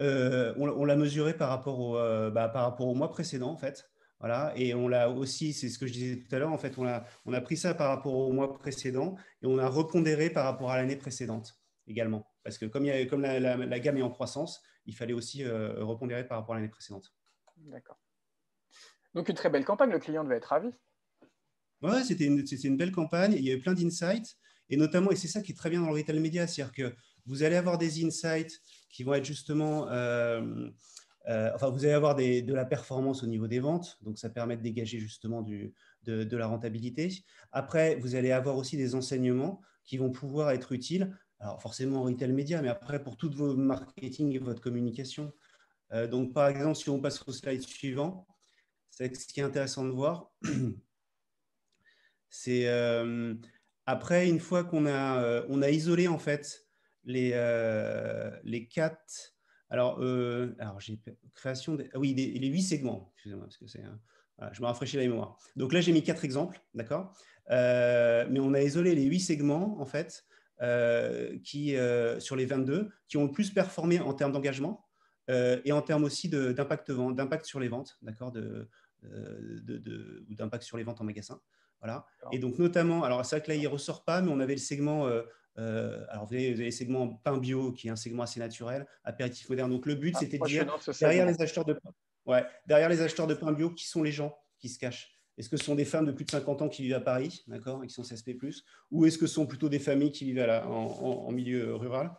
Speaker 5: On l'a mesuré par rapport au mois précédent, en fait. Voilà. Et on l'a aussi, c'est ce que je disais tout à l'heure, en fait, on a pris ça par rapport au mois précédent et on a repondéré par rapport à l'année précédente également. Parce que comme la gamme est en croissance, il fallait aussi repondérer par rapport à l'année précédente.
Speaker 1: D'accord. Donc, une très belle campagne, le client devait être ravi.
Speaker 5: Ouais, c'était une belle campagne. Il y a eu plein d'insights, et notamment, et c'est ça qui est très bien dans le retail média, c'est-à-dire que vous allez avoir des insights qui vont être justement, vous allez avoir de la performance au niveau des ventes, donc ça permet de dégager justement de la rentabilité. Après, vous allez avoir aussi des enseignements qui vont pouvoir être utiles, alors forcément en retail média, mais après pour tout vos marketing et votre communication. Donc, par exemple, si on passe au slide suivant, c'est ce qui est intéressant de voir. C'est après, une fois qu'on a isolé en fait les 4. Alors j'ai création les 8 segments. Excusez-moi parce que voilà, je me rafraîchis la mémoire. Donc là, j'ai mis 4 exemples, d'accord. Mais on a isolé les 8 segments en fait qui sur les 22 qui ont le plus performé en termes d'engagement. et en termes aussi d'impact sur les ventes, d'accord, ou d'impact sur les ventes en magasin. Voilà. Et donc, notamment, alors c'est vrai que là, il ne ressort pas, mais on avait le segment, alors vous avez le segment pain bio, qui est un segment assez naturel, apéritif moderne. Donc, le but, c'était de dire, derrière les acheteurs de pain bio, qui sont les gens qui se cachent? Est-ce que ce sont des femmes de plus de 50 ans qui vivent à Paris, d'accord, et qui sont CSP+, ou est-ce que ce sont plutôt des familles qui vivent en milieu rural?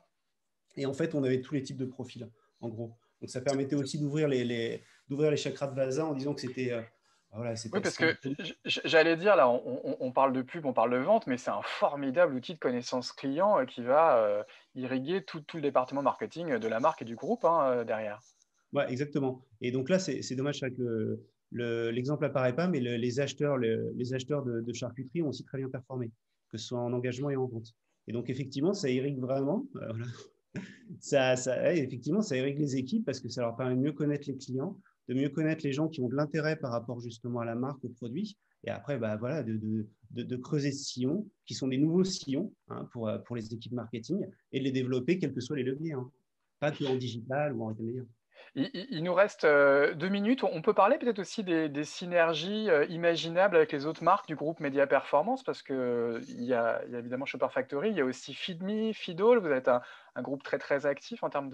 Speaker 5: Et en fait, on avait tous les types de profils, en gros. Donc, ça permettait aussi d'ouvrir les chakras de Vasa en disant que c'était... voilà,
Speaker 1: oui, parce que j'allais dire, là, on parle de pub, on parle de vente, mais c'est un formidable outil de connaissance client qui va irriguer tout le département marketing de la marque et du groupe derrière.
Speaker 5: Ouais, exactement. Et donc là, c'est dommage que l'exemple n'apparaît pas, mais les acheteurs de charcuterie ont aussi très bien performé, que ce soit en engagement et en vente. Et donc, effectivement, ça irrigue vraiment. Voilà. Effectivement, ça irrigue les équipes parce que ça leur permet de mieux connaître les clients, de mieux connaître les gens qui ont de l'intérêt par rapport justement à la marque, au produit. Et après, voilà, de creuser ce sillon, qui sont des nouveaux sillons pour les équipes marketing, et de les développer, quels que soient les leviers. Pas que en digital ou en retail media.
Speaker 1: Il nous reste 2 minutes. On peut parler peut-être aussi des synergies imaginables avec les autres marques du groupe Média Performance, parce qu'il y a évidemment Shopper Factory, il y a aussi Feedme, Feedall. Vous êtes un groupe très, très actif en termes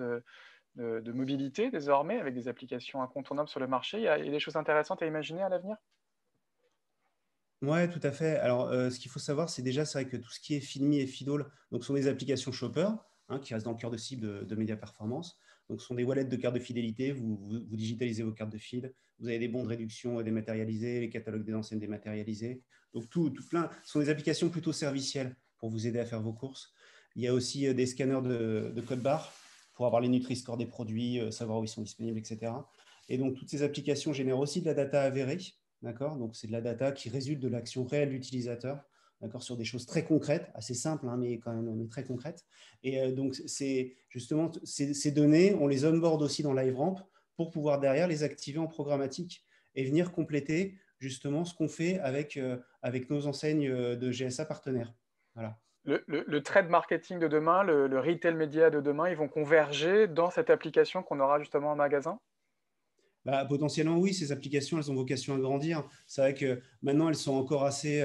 Speaker 1: de mobilité désormais, avec des applications incontournables sur le marché. Il y a des choses intéressantes à imaginer à l'avenir?
Speaker 5: Oui, tout à fait. Alors, ce qu'il faut savoir, c'est vrai que tout ce qui est Feedme et Feedall, donc, sont des applications Shopper, qui restent dans le cœur de cible de Média Performance. Donc, ce sont des wallets de cartes de fidélité. Vous digitalisez vos cartes de fil. Vous avez des bons de réduction dématérialisés, les catalogues des enseignes dématérialisés. Donc, tout plein. Ce sont des applications plutôt servicielles pour vous aider à faire vos courses. Il y a aussi des scanners de code barre pour avoir les Nutri-Score des produits, savoir où ils sont disponibles, etc. Et donc, toutes ces applications génèrent aussi de la data avérée. D'accord. Donc, c'est de la data qui résulte de l'action réelle de l'utilisateur, d'accord, sur des choses très concrètes, assez simples, mais quand même très concrètes. Et donc, c'est justement ces données, on les onboard aussi dans LiveRamp pour pouvoir derrière les activer en programmatique et venir compléter justement ce qu'on fait avec nos enseignes de GSA partenaires. Voilà.
Speaker 1: Le trade marketing de demain, le retail média de demain, ils vont converger dans cette application qu'on aura justement en magasin?
Speaker 5: Potentiellement, oui, ces applications, elles ont vocation à grandir. C'est vrai que maintenant, elles sont encore assez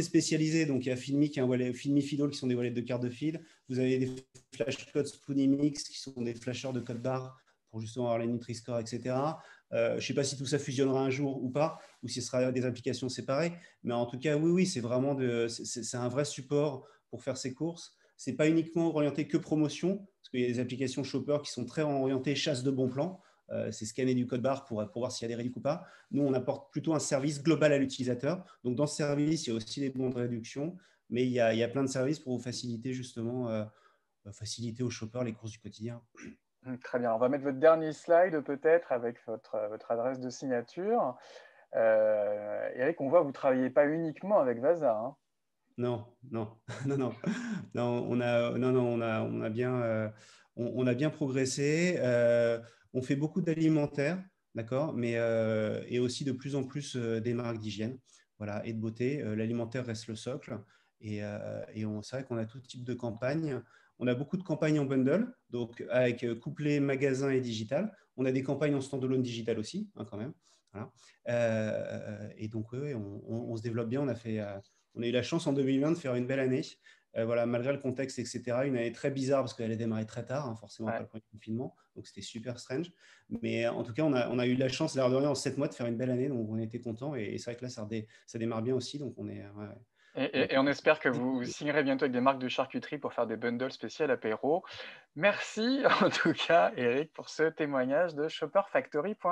Speaker 5: spécialisées. Donc, il y a Feedme qui est un wallet, Feedme, Feedall qui sont des wallets de cartes de fil. Vous avez des flashcodes Spoonymix qui sont des flasheurs de code barre pour justement avoir les Nutri-Score, etc. Je ne sais pas si tout ça fusionnera un jour ou pas, ou si ce sera des applications séparées. Mais en tout cas, oui, c'est vraiment c'est un vrai support pour faire ses courses. Ce n'est pas uniquement orienté que promotion, parce qu'il y a des applications shopper qui sont très orientées chasse de bons plans. C'est scanner du code barre pour voir s'il y a des réductions ou pas. Nous, on apporte plutôt un service global à l'utilisateur. Donc, dans ce service, il y a aussi des bons de réduction, mais il y a plein de services pour vous faciliter justement, faciliter aux shoppers les courses du quotidien.
Speaker 1: Très bien. On va mettre votre dernier slide peut-être avec votre adresse de signature. Eric, on voit que vous ne travaillez pas uniquement avec Vasa.
Speaker 5: Non. On a bien progressé. On fait beaucoup d'alimentaire, d'accord, mais et aussi de plus en plus des marques d'hygiène, voilà, et de beauté. L'alimentaire reste le socle, et c'est vrai qu'on a tout type de campagnes. On a beaucoup de campagnes en bundle, donc avec couplé magasin et digital. On a des campagnes en standalone digital aussi, quand même. Voilà. Et donc, oui, on se développe bien. On a eu la chance en 2020 de faire une belle année. Voilà, malgré le contexte, etc. Une année très bizarre parce qu'elle a démarré très tard, forcément après le premier confinement. Donc, c'était super strange. Mais en tout cas, on a eu la chance, l'air de rien, en 7 mois, de faire une belle année. Donc, on était contents. Et c'est vrai que là, ça démarre bien aussi. Donc, on est.
Speaker 1: Et on espère que vous signerez bientôt avec des marques de charcuterie pour faire des bundles spéciaux apéro. Merci en tout cas, Eric, pour ce témoignage de shopperfactory.fr.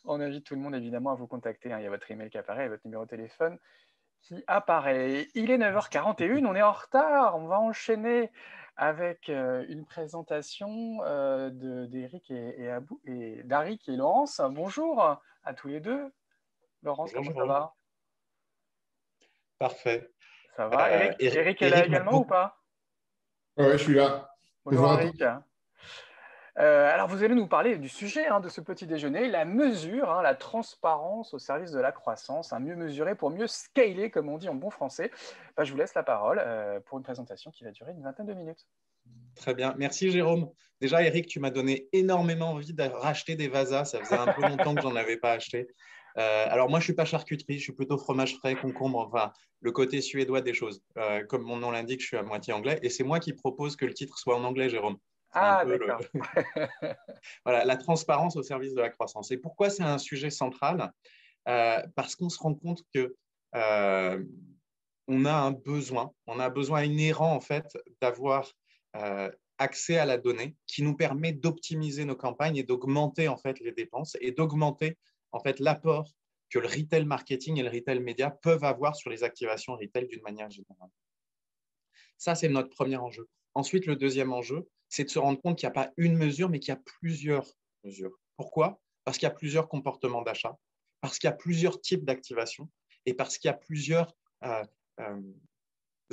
Speaker 1: On invite tout le monde évidemment à vous contacter. Il y a votre email qui apparaît et votre numéro de téléphone qui apparaît. Il est 9h41, on est en retard. On va enchaîner avec une présentation d'Eric et d'Arik et Laurence. Bonjour à tous les deux. Laurence,
Speaker 6: Bonjour,
Speaker 1: comment ça va?
Speaker 6: Parfait.
Speaker 1: Ça va. Eric est là également ou pas?
Speaker 3: Oui, je suis là.
Speaker 1: Bonjour Eric. Alors vous allez nous parler du sujet de ce petit déjeuner, la mesure, la transparence au service de la croissance, mieux mesurer pour mieux scaler, comme on dit en bon français. Je vous laisse la parole pour une présentation qui va durer une vingtaine de minutes.
Speaker 6: Très bien. Merci, Jérôme. Déjà, Eric, tu m'as donné énormément envie de racheter des vasas. Ça faisait un peu longtemps que j'en avais pas acheté. Alors, moi, je suis pas charcuterie. Je suis plutôt fromage frais, concombre, enfin, le côté suédois des choses. Comme mon nom l'indique, je suis à moitié anglais. Et c'est moi qui propose que le titre soit en anglais, Jérôme. C'est un
Speaker 1: Ah,
Speaker 6: peu
Speaker 1: d'accord.
Speaker 6: voilà, la transparence au service de la croissance. Et pourquoi c'est un sujet central? Parce qu'on se rend compte que on a un besoin inhérent en fait d'avoir accès à la donnée qui nous permet d'optimiser nos campagnes et d'augmenter en fait les dépenses et d'augmenter en fait l'apport que le retail marketing et le retail média peuvent avoir sur les activations retail d'une manière générale. Ça, c'est notre premier enjeu. Ensuite, le deuxième enjeu, c'est de se rendre compte qu'il n'y a pas une mesure, mais qu'il y a plusieurs mesures. Pourquoi? Parce qu'il y a plusieurs comportements d'achat, parce qu'il y a plusieurs types d'activation et parce qu'il y a plusieurs euh,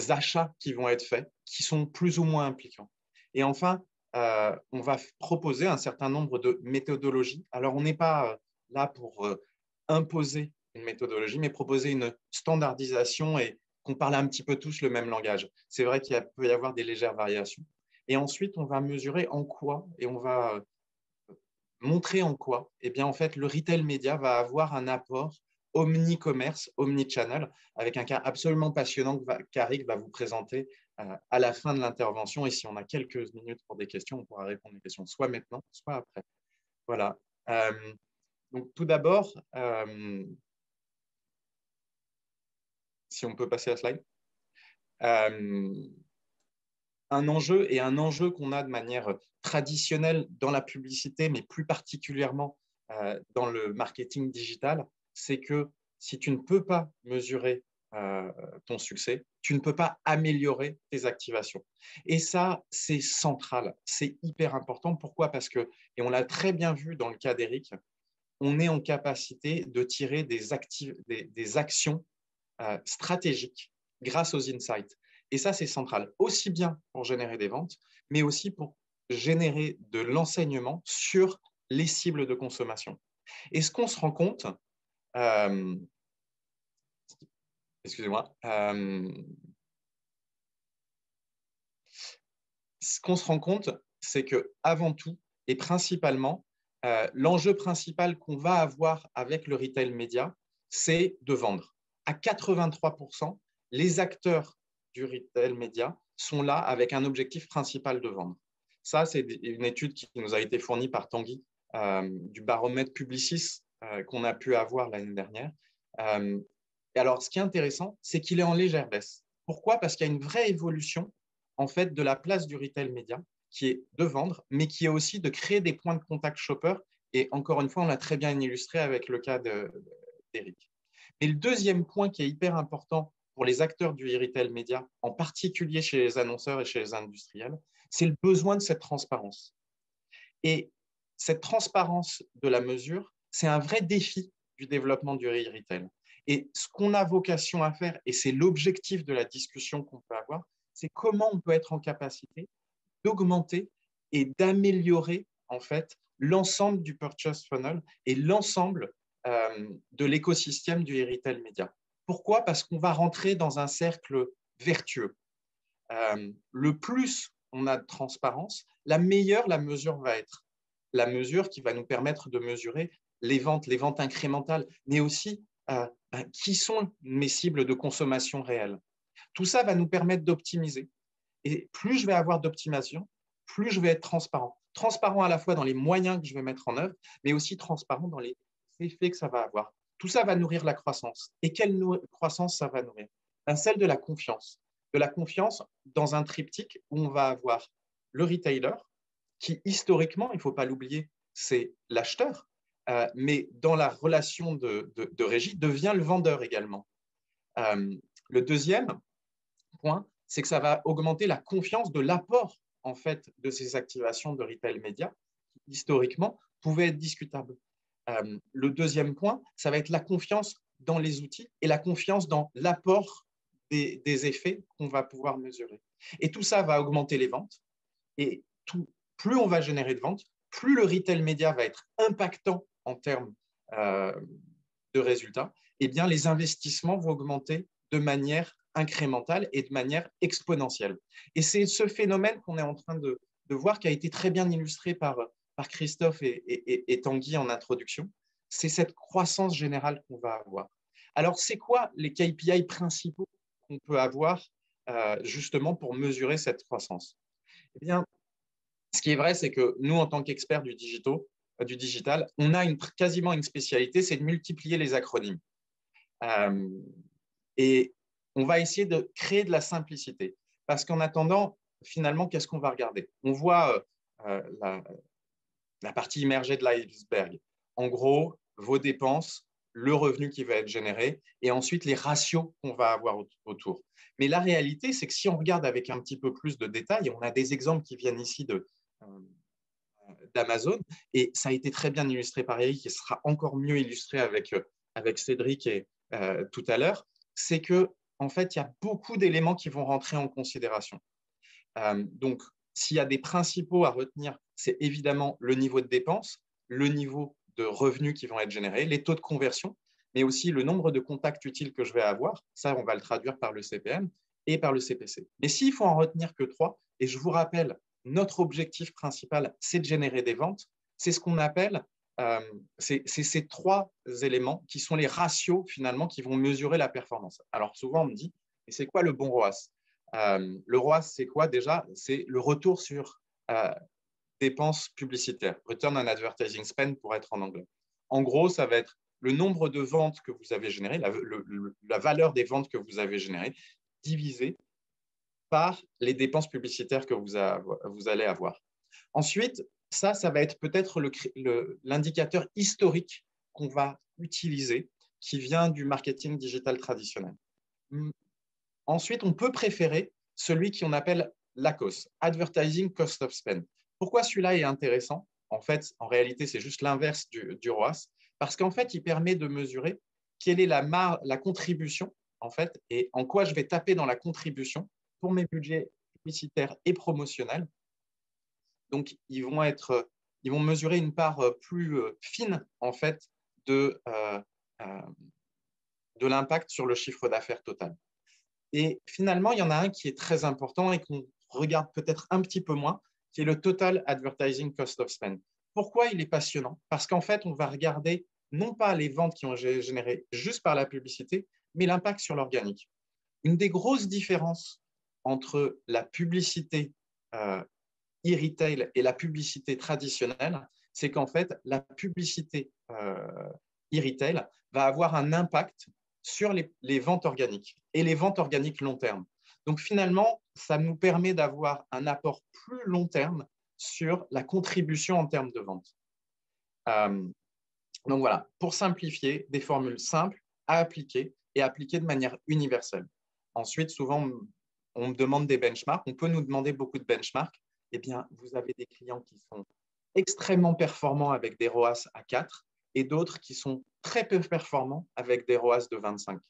Speaker 6: achats qui vont être faits, qui sont plus ou moins impliquants. Et enfin, on va proposer un certain nombre de méthodologies. Alors, on n'est pas là pour imposer une méthodologie, mais proposer une standardisation et qu'on parle un petit peu tous le même langage. C'est vrai qu'il peut y avoir des légères variations. Et ensuite, on va mesurer en quoi et on va montrer en quoi, eh bien, en fait, le retail média va avoir un apport omni-commerce, omni-channel, avec un cas absolument passionnant qu'Aric va vous présenter à la fin de l'intervention. Et si on a quelques minutes pour des questions, on pourra répondre aux questions soit maintenant, soit après. Voilà. Donc, tout d'abord, si on peut passer à la slide. Un enjeu qu'on a de manière traditionnelle dans la publicité, mais plus particulièrement dans le marketing digital, c'est que si tu ne peux pas mesurer ton succès, tu ne peux pas améliorer tes activations. Et ça, c'est central, c'est hyper important. Pourquoi? Parce que, et on l'a très bien vu dans le cas d'Eric, on est en capacité de tirer des actions stratégiques grâce aux insights. Et ça, c'est central, aussi bien pour générer des ventes, mais aussi pour générer de l'enseignement sur les cibles de consommation. Et ce qu'on se rend compte, excusez-moi, ce qu'on se rend compte, c'est que avant tout et principalement, l'enjeu principal qu'on va avoir avec le retail média, c'est de vendre. À 83%, les acteurs du retail média sont là avec un objectif principal de vendre. Ça, c'est une étude qui nous a été fournie par Tanguy du baromètre Publicis qu'on a pu avoir l'année dernière. Et alors, ce qui est intéressant, c'est qu'il est en légère baisse. Pourquoi? Parce qu'il y a une vraie évolution en fait de la place du retail média qui est de vendre, mais qui est aussi de créer des points de contact shopper. Et encore une fois, on l'a très bien illustré avec le cas d'Eric. Et le deuxième point qui est hyper important pour les acteurs du e-retail média, en particulier chez les annonceurs et chez les industriels, c'est le besoin de cette transparence. Et cette transparence de la mesure, c'est un vrai défi du développement du e-retail. Et ce qu'on a vocation à faire, et c'est l'objectif de la discussion qu'on peut avoir, c'est comment on peut être en capacité d'augmenter et d'améliorer en fait l'ensemble du purchase funnel et l'ensemble de l'écosystème du e-retail média. Pourquoi? Parce qu'on va rentrer dans un cercle vertueux. Le plus on a de transparence, la meilleure la mesure va être. La mesure qui va nous permettre de mesurer les ventes incrémentales, mais aussi qui sont mes cibles de consommation réelles. Tout ça va nous permettre d'optimiser. Et plus je vais avoir d'optimisation, plus je vais être transparent. Transparent à la fois dans les moyens que je vais mettre en œuvre, mais aussi transparent dans les effets que ça va avoir. Tout ça va nourrir la croissance. Et quelle croissance ça va nourrir? Celle de la confiance. De la confiance dans un triptyque où on va avoir le retailer, qui historiquement, il ne faut pas l'oublier, c'est l'acheteur, mais dans la relation de régie, devient le vendeur également. Le deuxième point, c'est que ça va augmenter la confiance de l'apport en fait de ces activations de retail média qui historiquement pouvaient être discutables. Le deuxième point, ça va être la confiance dans les outils et la confiance dans l'apport des effets qu'on va pouvoir mesurer. Et tout ça va augmenter les ventes. Et plus on va générer de ventes, plus le retail média va être impactant en termes de résultats, eh bien les investissements vont augmenter de manière incrémentale et de manière exponentielle. Et c'est ce phénomène qu'on est en train de voir, qui a été très bien illustré par Christophe et Tanguy en introduction. C'est cette croissance générale qu'on va avoir. Alors, c'est quoi les KPI principaux qu'on peut avoir justement pour mesurer cette croissance? Eh bien, ce qui est vrai, c'est que nous, en tant qu'experts du digital, on a quasiment une spécialité, c'est de multiplier les acronymes. Et on va essayer de créer de la simplicité. Parce qu'en attendant, finalement, qu'est-ce qu'on va regarder? On voit la partie immergée de l'iceberg. En gros, vos dépenses, le revenu qui va être généré et ensuite les ratios qu'on va avoir autour. Mais la réalité, c'est que si on regarde avec un petit peu plus de détails, on a des exemples qui viennent ici d'Amazon et ça a été très bien illustré par Eric et sera encore mieux illustré avec Cédric tout à l'heure, c'est que en fait, il y a beaucoup d'éléments qui vont rentrer en considération. Donc, s'il y a des principaux à retenir, c'est évidemment le niveau de dépenses, le niveau de revenus qui vont être générés, les taux de conversion, mais aussi le nombre de contacts utiles que je vais avoir. Ça, on va le traduire par le CPM et par le CPC. Mais s'il faut en retenir que 3, et je vous rappelle, notre objectif principal, c'est de générer des ventes, c'est ce qu'on appelle, c'est ces 3 éléments qui sont les ratios finalement qui vont mesurer la performance. Alors souvent, on me dit, mais c'est quoi le bon ROAS? Le ROAS, c'est quoi déjà? C'est le retour sur dépenses publicitaires, Return on Advertising Spend pour être en anglais. En gros, ça va être le nombre de ventes que vous avez générées, la valeur des ventes que vous avez générées, divisé par les dépenses publicitaires que vous allez avoir. Ensuite, ça va être peut-être l'indicateur historique qu'on va utiliser, qui vient du marketing digital traditionnel. Ensuite, on peut préférer celui qu'on appelle l'ACOS, Advertising Cost of Spend. Pourquoi celui-là est intéressant? En fait, en réalité, c'est juste l'inverse du ROAS, parce qu'en fait, il permet de mesurer quelle est la contribution, en fait, et en quoi je vais taper dans la contribution pour mes budgets publicitaires et promotionnels. Donc, ils vont mesurer une part plus fine, en fait, de l'impact sur le chiffre d'affaires total. Et finalement, il y en a un qui est très important et qu'on regarde peut-être un petit peu moins, qui est le Total Advertising Cost of Spend. Pourquoi il est passionnant? Parce qu'en fait, on va regarder non pas les ventes qui ont été générées juste par la publicité, mais l'impact sur l'organique. Une des grosses différences entre la publicité e-retail et la publicité traditionnelle, c'est qu'en fait, la publicité e-retail va avoir un impact sur les ventes organiques et les ventes organiques long terme. Donc finalement, ça nous permet d'avoir un apport plus long terme sur la contribution en termes de vente. Donc voilà, pour simplifier, des formules simples à appliquer et appliquer de manière universelle. Ensuite, souvent, on me demande des benchmarks. On peut nous demander beaucoup de benchmarks. Eh bien, vous avez des clients qui sont extrêmement performants avec des ROAS à 4 et d'autres qui sont très peu performants avec des ROAS de 25.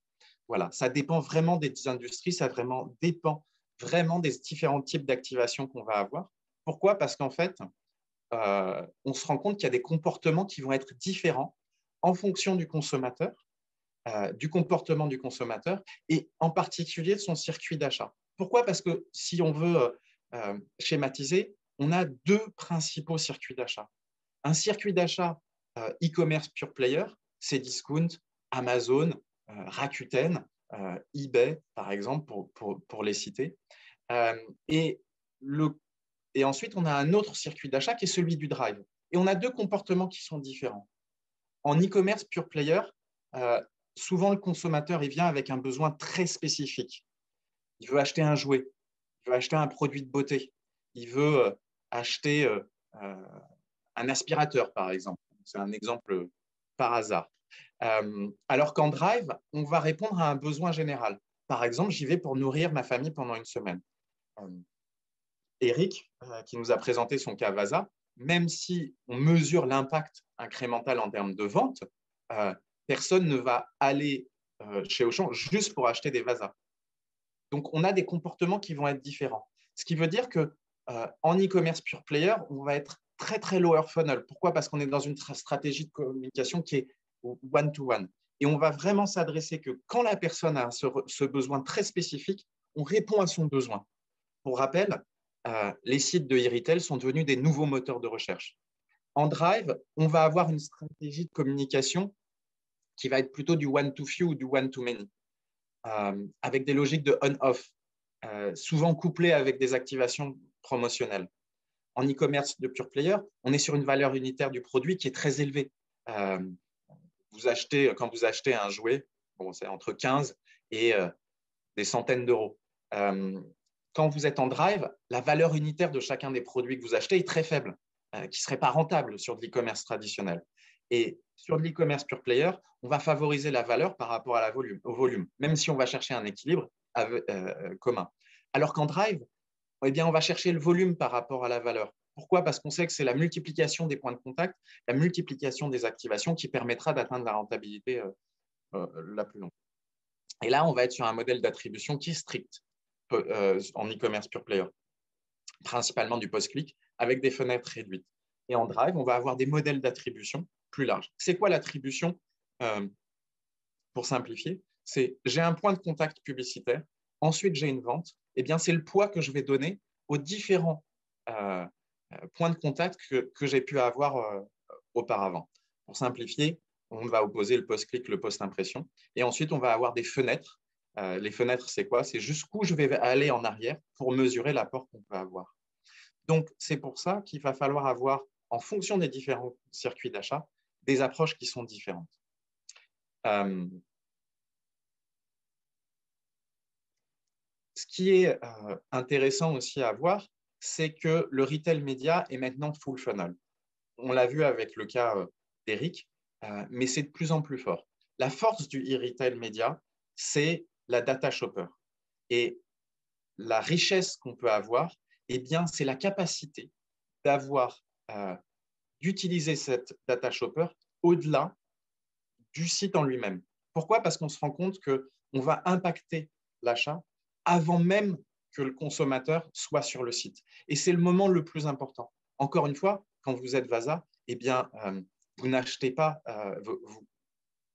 Speaker 6: Voilà, ça dépend vraiment des industries, ça dépend vraiment des différents types d'activation qu'on va avoir. Pourquoi? Parce qu'en fait, on se rend compte qu'il y a des comportements qui vont être différents en fonction du consommateur, du comportement du consommateur et en particulier de son circuit d'achat. Pourquoi? Parce que si on veut schématiser, on a 2 principaux circuits d'achat. Un circuit d'achat e-commerce pure player, c'est Discount, Amazon, Rakuten, eBay, par exemple, pour les citer. Et ensuite, on a un autre circuit d'achat qui est celui du drive. Et on a 2 comportements qui sont différents. En e-commerce pure player, souvent le consommateur il vient avec un besoin très spécifique. Il veut acheter un jouet, il veut acheter un produit de beauté, il veut acheter un aspirateur, par exemple. C'est un exemple par hasard. Alors qu'en drive, on va répondre à un besoin général. Par exemple, j'y vais pour nourrir ma famille pendant une semaine. Eric, qui nous a présenté son cas Vasa, même si on mesure l'impact incrémental en termes de vente, personne ne va aller chez Auchan juste pour acheter des Vasas. Donc, on a des comportements qui vont être différents. Ce qui veut dire qu'en e-commerce pure player, on va être très, très lower funnel. Pourquoi? Parce qu'on est dans une stratégie de communication qui est one-to-one. Et on va vraiment s'adresser que quand la personne a ce besoin très spécifique, on répond à son besoin. Pour rappel, les sites de e-retail sont devenus des nouveaux moteurs de recherche. En Drive, on va avoir une stratégie de communication qui va être plutôt du one-to-few ou du one-to-many, avec des logiques de on-off, souvent couplées avec des activations promotionnelles. En e-commerce de pure player, on est sur une valeur unitaire du produit qui est très élevée. Quand vous achetez un jouet, bon, c'est entre 15 et des centaines d'euros. Quand vous êtes en Drive, la valeur unitaire de chacun des produits que vous achetez est très faible, qui ne serait pas rentable sur de l'e-commerce traditionnel. Et sur de l'e-commerce pure player, on va favoriser la valeur par rapport au volume, même si on va chercher un équilibre commun. Alors qu'en Drive, eh bien, on va chercher le volume par rapport à la valeur. Pourquoi? Parce qu'on sait que c'est la multiplication des points de contact, la multiplication des activations qui permettra d'atteindre la rentabilité la plus longue. Et là, on va être sur un modèle d'attribution qui est strict en e-commerce pure player, principalement du post-click avec des fenêtres réduites. Et en Drive, on va avoir des modèles d'attribution plus larges. C'est quoi l'attribution? Pour simplifier, c'est j'ai un point de contact publicitaire, ensuite j'ai une vente, eh bien c'est le poids que je vais donner aux différents points de contact que j'ai pu avoir auparavant. Pour simplifier, on va opposer le post-click, le post-impression, et ensuite on va avoir des fenêtres. Les fenêtres, c'est quoi? C'est jusqu'où je vais aller en arrière pour mesurer l'apport qu'on peut avoir. Donc, c'est pour ça qu'il va falloir avoir, en fonction des différents circuits d'achat, des approches qui sont différentes. Ce qui est intéressant aussi à voir, c'est que le retail média est maintenant full funnel. On l'a vu avec le cas d'Eric, mais c'est de plus en plus fort. La force du e-retail média, c'est la data shopper. Et la richesse qu'on peut avoir, eh bien, c'est la capacité d'utiliser cette data shopper au-delà du site en lui-même. Pourquoi? Parce qu'on se rend compte qu'on va impacter l'achat avant même que le consommateur soit sur le site. Et c'est le moment le plus important. Encore une fois, quand vous êtes Vasa, eh bien, vous n'achetez pas,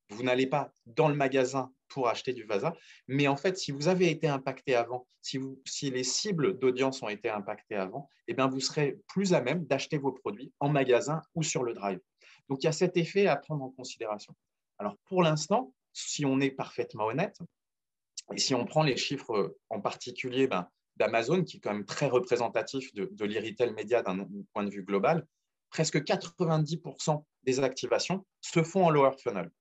Speaker 6: vous n'allez pas dans le magasin pour acheter du Vasa, mais en fait, si vous avez été impacté avant, si les cibles d'audience ont été impactées avant, eh bien, vous serez plus à même d'acheter vos produits en magasin ou sur le Drive. Donc, il y a cet effet à prendre en considération. Alors, pour l'instant, si on est parfaitement honnête, et si on prend les chiffres en particulier d'Amazon, qui est quand même très représentatif de l'e-retail média d'un point de vue global, presque 90% des activations se font en lower funnel.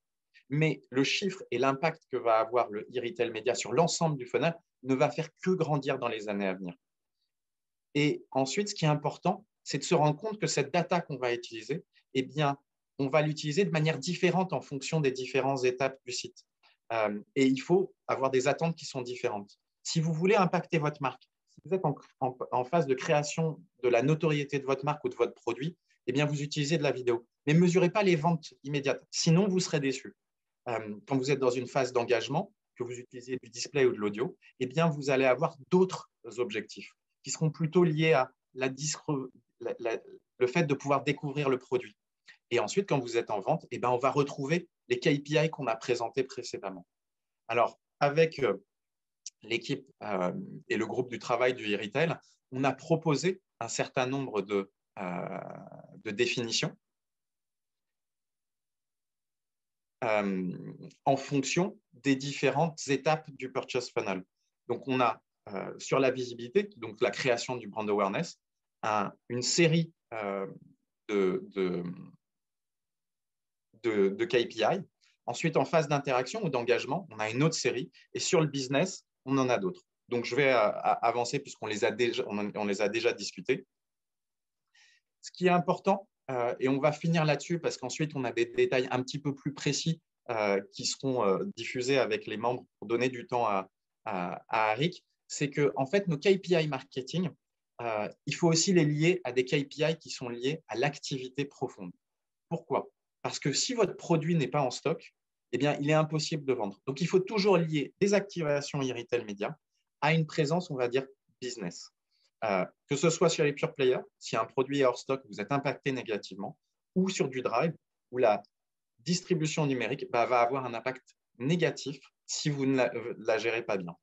Speaker 6: Mais le chiffre et l'impact que va avoir le e-retail média sur l'ensemble du funnel ne va faire que grandir dans les années à venir. Et ensuite, ce qui est important, c'est de se rendre compte que cette data qu'on va utiliser, eh bien, on va l'utiliser de manière différente en fonction des différentes étapes du site. Et il faut avoir des attentes qui sont différentes. Si vous voulez impacter votre marque, si vous êtes en phase de création de la notoriété de votre marque ou de votre produit, eh bien, vous utilisez de la vidéo. Mais ne mesurez pas les ventes immédiates, sinon vous serez déçus. Quand vous êtes dans une phase d'engagement, que vous utilisez du display ou de l'audio, eh bien, vous allez avoir d'autres objectifs qui seront plutôt liés à le fait de pouvoir découvrir le produit. Et ensuite, quand vous êtes en vente, eh bien, on va retrouver les KPI qu'on a présentés précédemment. Alors, avec l'équipe et le groupe du travail du e-retail, on a proposé un certain nombre de définitions en fonction des différentes étapes du purchase funnel. Donc, on a sur la visibilité, donc la création du brand awareness, une série de KPI. Ensuite, en phase d'interaction ou d'engagement, on a une autre série. Et sur le business, on en a d'autres. Donc, je vais avancer puisqu'on les a déjà discutés. Ce qui est important, et on va finir là-dessus parce qu'ensuite, on a des détails un petit peu plus précis qui seront diffusés avec les membres pour donner du temps à Arik, c'est que en fait, nos KPI marketing, il faut aussi les lier à des KPI qui sont liés à l'activité profonde. Pourquoi? Parce que si votre produit n'est pas en stock, eh bien, il est impossible de vendre. Donc, il faut toujours lier des activations e-retail média à une présence, on va dire, business. Que ce soit sur les pure players, si un produit est hors stock, vous êtes impacté négativement, ou sur du Drive, où la distribution numérique va avoir un impact négatif si vous ne la gérez pas bien.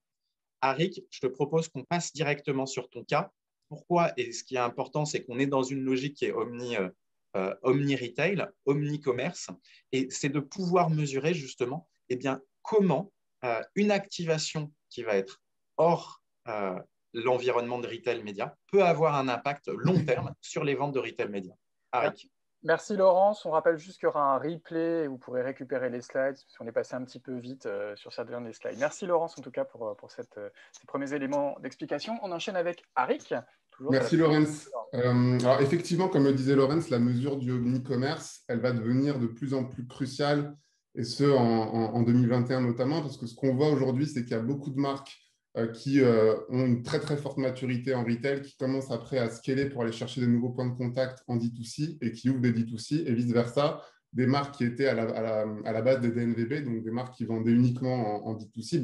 Speaker 6: Arik, je te propose qu'on passe directement sur ton cas. Pourquoi? Et ce qui est important, c'est qu'on est dans une logique qui est omni-retail, omni-commerce, et c'est de pouvoir mesurer justement comment une activation qui va être hors l'environnement de retail média peut avoir un impact long terme sur les ventes de retail média. Arik.
Speaker 1: Merci Laurence. On rappelle juste qu'il y aura un replay et vous pourrez récupérer les slides parce qu'on est passé un petit peu vite sur certains des slides. Merci Laurence en tout cas pour ces premiers éléments d'explication. On enchaîne avec Arik.
Speaker 7: Merci Laurence. Alors effectivement, comme le disait Laurence, la mesure du omni-commerce, elle va devenir de plus en plus cruciale, et ce en 2021 notamment, parce que ce qu'on voit aujourd'hui, c'est qu'il y a beaucoup de marques qui ont une très très forte maturité en retail, qui commencent après à scaler pour aller chercher de nouveaux points de contact en D2C et qui ouvrent des D2C et vice-versa. Des marques qui étaient à la base des DNVB, donc des marques qui vendaient uniquement en D2C,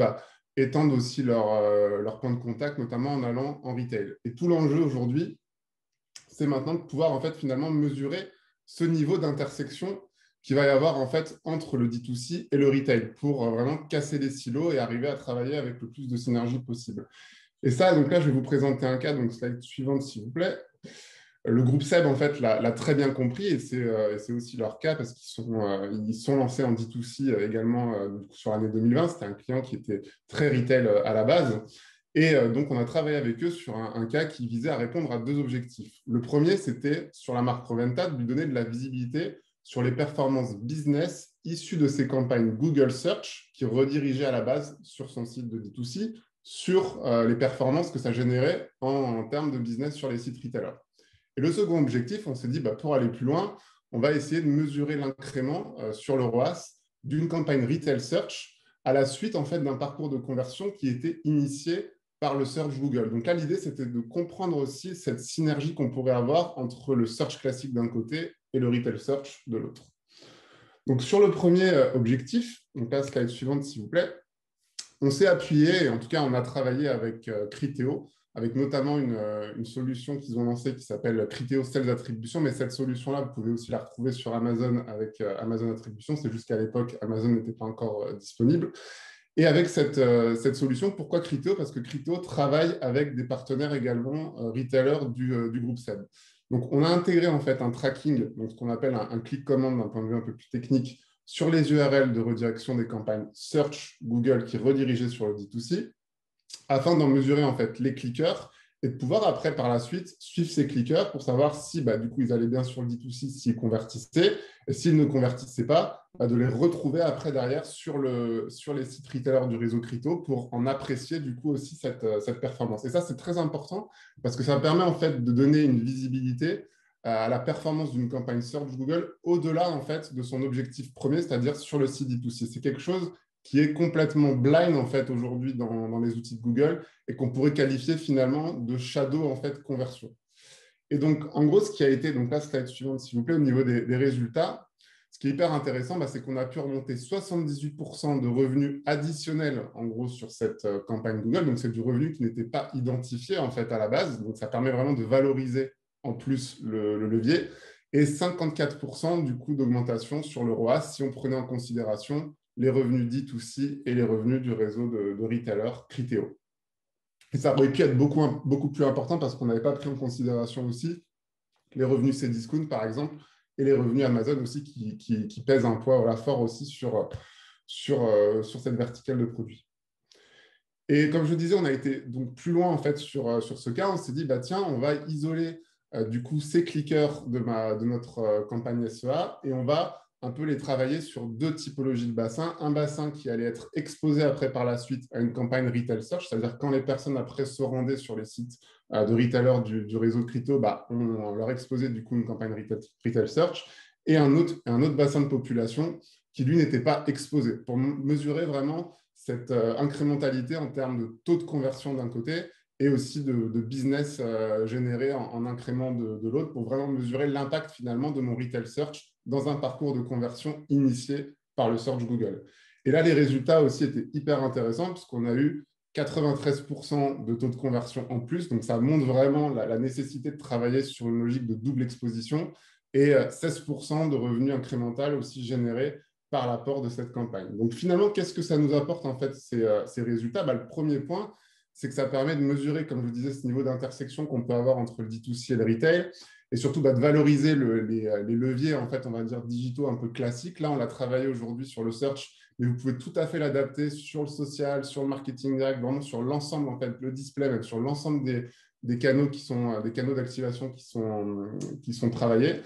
Speaker 7: étendent aussi leur point de contact, notamment en allant en retail. Et tout l'enjeu aujourd'hui, c'est maintenant de pouvoir en fait finalement mesurer ce niveau d'intersection qu'il va y avoir en fait entre le D2C et le retail pour vraiment casser les silos et arriver à travailler avec le plus de synergie possible. Et ça, donc là, je vais vous présenter un cas, donc slide suivante s'il vous plaît. Le groupe SEB, en fait, l'a très bien compris, et c'est aussi leur cas parce qu'ils sont lancés en D2C également sur l'année 2020. C'était un client qui était très retail à la base. Et donc, on a travaillé avec eux sur un cas qui visait à répondre à deux objectifs. Le premier, c'était sur la marque Proventa, de lui donner de la visibilité sur les performances business issues de ses campagnes Google Search qui redirigeaient à la base sur son site de D2C sur les performances que ça générait en termes de business sur les sites retailers. Et le second objectif, on s'est dit, pour aller plus loin, on va essayer de mesurer l'incrément sur le ROAS d'une campagne Retail Search à la suite en fait, d'un parcours de conversion qui était initié par le Search Google. Donc là, l'idée, c'était de comprendre aussi cette synergie qu'on pourrait avoir entre le Search classique d'un côté et le Retail Search de l'autre. Donc sur le premier objectif, donc là, slide suivante, s'il vous plaît, on s'est appuyé, et en tout cas, on a travaillé avec Criteo, avec notamment une solution qu'ils ont lancée qui s'appelle Criteo Sales Attribution. Mais cette solution-là, vous pouvez aussi la retrouver sur Amazon avec Amazon Attribution. C'est juste qu'à l'époque, Amazon n'était pas encore disponible. Et avec cette solution, pourquoi Criteo? Parce que Criteo travaille avec des partenaires également retailers du groupe SEB. Donc, on a intégré en fait un tracking, donc ce qu'on appelle un click command d'un point de vue un peu plus technique, sur les URL de redirection des campagnes Search Google qui redirigeaient sur le D2C, afin d'en mesurer en fait les clickers et de pouvoir après, par la suite, suivre ces clickers pour savoir si du coup, ils allaient bien sur le D2C, s'ils convertissaient, et s'ils ne convertissaient pas, de les retrouver après derrière sur les sites retailers du réseau Criteo pour en apprécier du coup aussi cette performance. Et ça, c'est très important parce que ça permet en fait de donner une visibilité à la performance d'une campagne Search Google au-delà en fait de son objectif premier, c'est-à-dire sur le site D2C. C'est quelque chose qui est complètement blind en fait aujourd'hui dans les outils de Google et qu'on pourrait qualifier finalement de shadow en fait conversion. Et donc en gros, ce qui a été, donc là slide suivante s'il vous plaît, au niveau des résultats, ce qui est hyper intéressant, c'est qu'on a pu remonter 78% de revenus additionnels en gros sur cette campagne Google. Donc c'est du revenu qui n'était pas identifié en fait à la base. Donc ça permet vraiment de valoriser en plus le levier, et 54% du coût d'augmentation sur le ROAS si on prenait en considération les revenus D2C et les revenus du réseau de retailers Criteo. Et ça aurait pu être beaucoup plus important parce qu'on n'avait pas pris en considération aussi les revenus Cdiscount, par exemple, et les revenus Amazon aussi qui pèsent un poids fort aussi sur cette verticale de produits. Et comme je disais, on a été donc plus loin en fait sur ce cas. On s'est dit, tiens, on va isoler du coup ces clickers de notre campagne SEA et on va un peu les travailler sur deux typologies de bassins. Un bassin qui allait être exposé après par la suite à une campagne Retail Search, c'est-à-dire quand les personnes après se rendaient sur les sites de retailers du réseau Criteo, on leur exposait du coup une campagne Retail Search, et un autre bassin de population qui lui n'était pas exposé, pour mesurer vraiment cette incrémentalité en termes de taux de conversion d'un côté et aussi de business généré en incrément de l'autre, pour vraiment mesurer l'impact finalement de mon Retail Search dans un parcours de conversion initié par le Search Google. Et là, les résultats aussi étaient hyper intéressants puisqu'on a eu 93% de taux de conversion en plus. Donc, ça montre vraiment la nécessité de travailler sur une logique de double exposition, et 16% de revenus incrémental aussi générés par l'apport de cette campagne. Donc finalement, qu'est-ce que ça nous apporte en fait ces résultats? Le premier point, c'est que ça permet de mesurer, comme je vous disais, ce niveau d'intersection qu'on peut avoir entre le D2C et le retail, et surtout de valoriser les leviers, en fait, on va dire, digitaux un peu classiques. Là, on l'a travaillé aujourd'hui sur le search, mais vous pouvez tout à fait l'adapter sur le social, sur le marketing direct, vraiment sur l'ensemble, en fait, le display, même sur l'ensemble des canaux qui sont des canaux d'activation qui sont travaillés.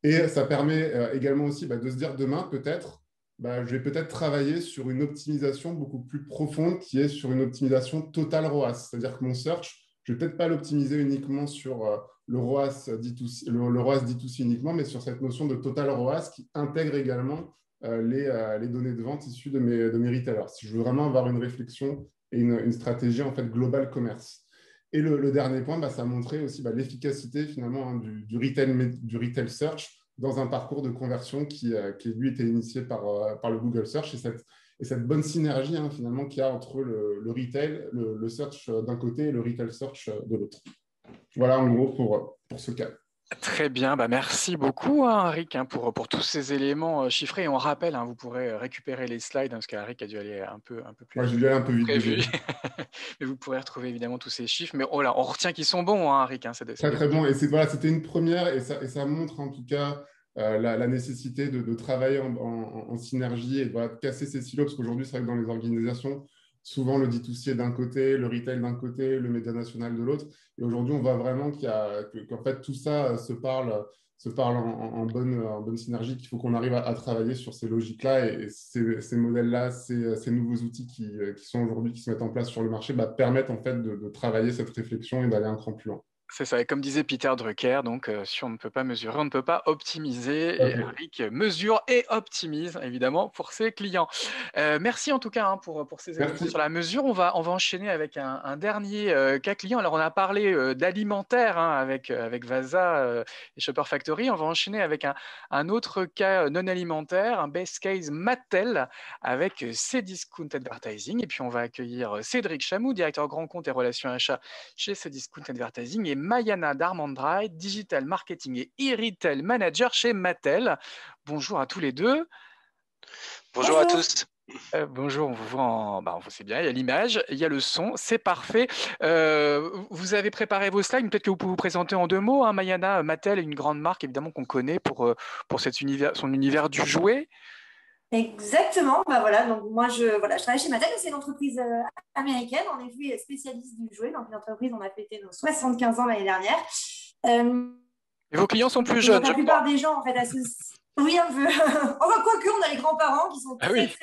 Speaker 7: Et ça permet également aussi de se dire demain, peut-être, je vais peut-être travailler sur une optimisation beaucoup plus profonde qui est sur une optimisation total ROAS. C'est-à-dire que mon search, je ne vais peut-être pas l'optimiser uniquement sur le ROAS D2C, le ROAS D2C uniquement, mais sur cette notion de total ROAS qui intègre également les données de vente issues de mes retailers. Si je veux vraiment avoir une réflexion et une stratégie en fait globale commerce. Et le dernier point, ça a montré aussi l'efficacité finalement du retail search dans un parcours de conversion qui lui était initié par le Google Search et cette bonne synergie finalement qu'il y a entre le retail, le search d'un côté et le retail search de l'autre. Voilà en gros pour ce cas.
Speaker 1: Très bien, merci beaucoup Henrik pour tous ces éléments chiffrés. Et on rappelle, vous pourrez récupérer les slides parce qu'Henrik a dû aller un peu plus
Speaker 7: vite. J'ai dû aller un peu vite.
Speaker 1: Prévu. Mais vous pourrez retrouver évidemment tous ces chiffres. Mais on retient qu'ils sont bons, Henrik.
Speaker 7: Très bon. Et c'était une première et ça montre en tout cas la nécessité de travailler en synergie et de casser ces silos parce qu'aujourd'hui, c'est vrai que dans les organisations, souvent le D2C est d'un côté, le retail d'un côté, le média national de l'autre. Et aujourd'hui, on voit vraiment qu'en fait, tout ça se parle en bonne synergie, qu'il faut qu'on arrive à travailler sur ces logiques-là et ces modèles-là, ces nouveaux outils qui sont aujourd'hui, qui se mettent en place sur le marché, permettent en fait de travailler cette réflexion et d'aller un cran plus loin.
Speaker 1: C'est ça, et comme disait Peter Drucker, donc si on ne peut pas mesurer, on ne peut pas optimiser. Et Henrik mesure et optimise, évidemment, pour ses clients. Merci en tout cas pour ces éléments sur la mesure. On va enchaîner avec un dernier cas client. Alors, on a parlé d'alimentaire avec Vasa et Shopper Factory. On va enchaîner avec un autre cas non alimentaire, un best case Mattel avec Cdiscount Advertising. Et puis, on va accueillir Cédric Chamou, directeur grand compte et relations achats chez Cdiscount Advertising, et Mayana Darmandrai, Digital Marketing et e-Retail Manager chez Mattel. Bonjour à tous les deux.
Speaker 8: Bonjour à tous.
Speaker 1: Bonjour, on vous voit on sait bien, il y a l'image, il y a le son, c'est parfait. Vous avez préparé vos slides, peut-être que vous pouvez vous présenter en 2 mots. Mayana, Mattel est une grande marque évidemment qu'on connaît pour son univers du jouet.
Speaker 9: Exactement, donc moi je travaille chez Mattel, c'est une entreprise américaine, en effet spécialiste du jouet, donc une entreprise, on a fêté nos 75 ans l'année dernière.
Speaker 1: Et vos clients sont plus jeunes,
Speaker 9: la plupart des gens en fait oui, un peu. Enfin, quoique, on a les grands-parents qui sont très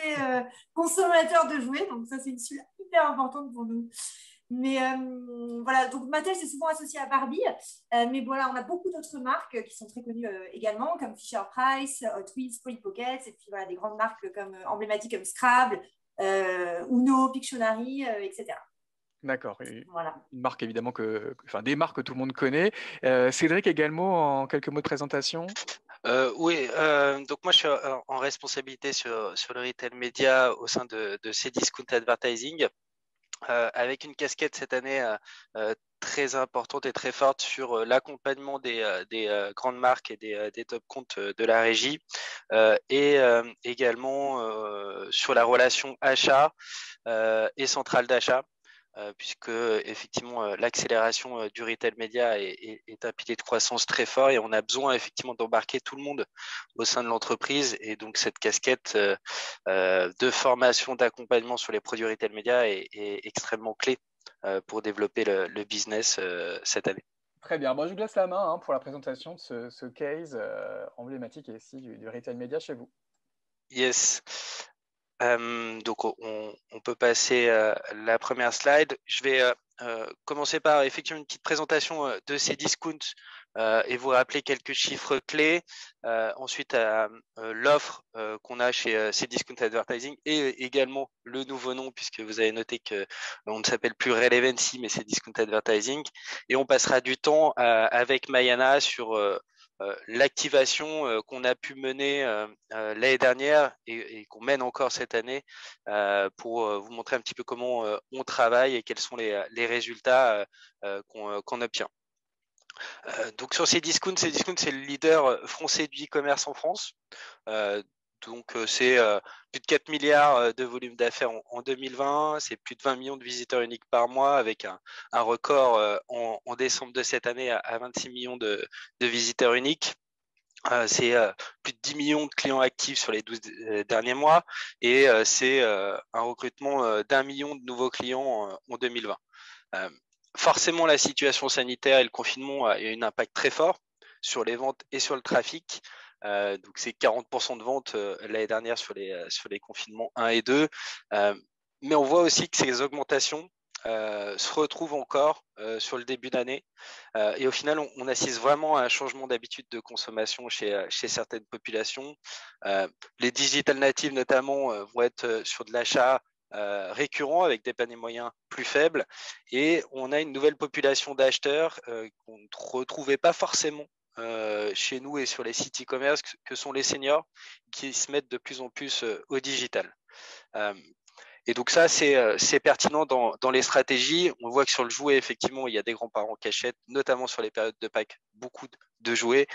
Speaker 9: consommateurs de jouets, donc ça c'est une suite hyper importante pour nous. Mais donc Mattel c'est souvent associé à Barbie, mais on a beaucoup d'autres marques qui sont très connues également, comme Fisher-Price, Hot Wheels, Polly Pocket, et puis des grandes marques emblématiques comme Scrabble, Uno, Pictionary, etc.
Speaker 1: D'accord. Une marque évidemment des marques que tout le monde connaît. Cédric également, en quelques mots de présentation.
Speaker 8: Oui, donc moi je suis en responsabilité sur le retail média au sein de Cdiscount Advertising. Avec une casquette cette année très importante et très forte sur l'accompagnement des grandes marques et des top comptes de la régie et également sur la relation achat et centrale d'achat. Puisque effectivement l'accélération du retail média est un pilier de croissance très fort et on a besoin effectivement d'embarquer tout le monde au sein de l'entreprise, et donc cette casquette de formation, d'accompagnement sur les produits retail média est extrêmement clé pour développer le business cette année.
Speaker 1: Très bien, je vous laisse la main pour la présentation de ce case emblématique ici du retail média chez vous.
Speaker 8: Yes. Donc on peut passer la première slide. Je vais commencer par effectivement une petite présentation de Cdiscount et vous rappeler quelques chiffres clés. Ensuite, l'offre qu'on a chez Cdiscount Advertising et également le nouveau nom, puisque vous avez noté qu'on ne s'appelle plus Relevancy, mais Cdiscount Advertising. Et on passera du temps avec Mayana sur l'activation qu'on a pu mener l'année dernière et qu'on mène encore cette année pour vous montrer un petit peu comment on travaille et quels sont les résultats qu'on obtient. Donc sur Cdiscount, c'est le leader français du e-commerce en France. Donc, c'est plus de 4 milliards de volume d'affaires en 2020. C'est plus de 20 millions de visiteurs uniques par mois, avec un record en décembre de cette année à 26 millions de visiteurs uniques. C'est plus de 10 millions de clients actifs sur les 12 derniers mois, et c'est un recrutement d'1 million de nouveaux clients en 2020. Forcément, la situation sanitaire et le confinement a eu un impact très fort sur les ventes et sur le trafic. Donc, c'est 40% de ventes l'année dernière sur les confinements 1 et 2. Mais on voit aussi que ces augmentations se retrouvent encore sur le début d'année. Et au final, on assiste vraiment à un changement d'habitude de consommation chez certaines populations. Les digital natives, notamment, vont être sur de l'achat récurrent avec des paniers moyens plus faibles. Et on a une nouvelle population d'acheteurs qu'on ne retrouvait pas forcément chez nous et sur les sites e-commerce, que sont les seniors, qui se mettent de plus en plus au digital. Et donc ça, c'est pertinent dans les stratégies. On voit que sur le jouet, effectivement, il y a des grands-parents qui achètent, notamment sur les périodes de Pâques, beaucoup de jouets.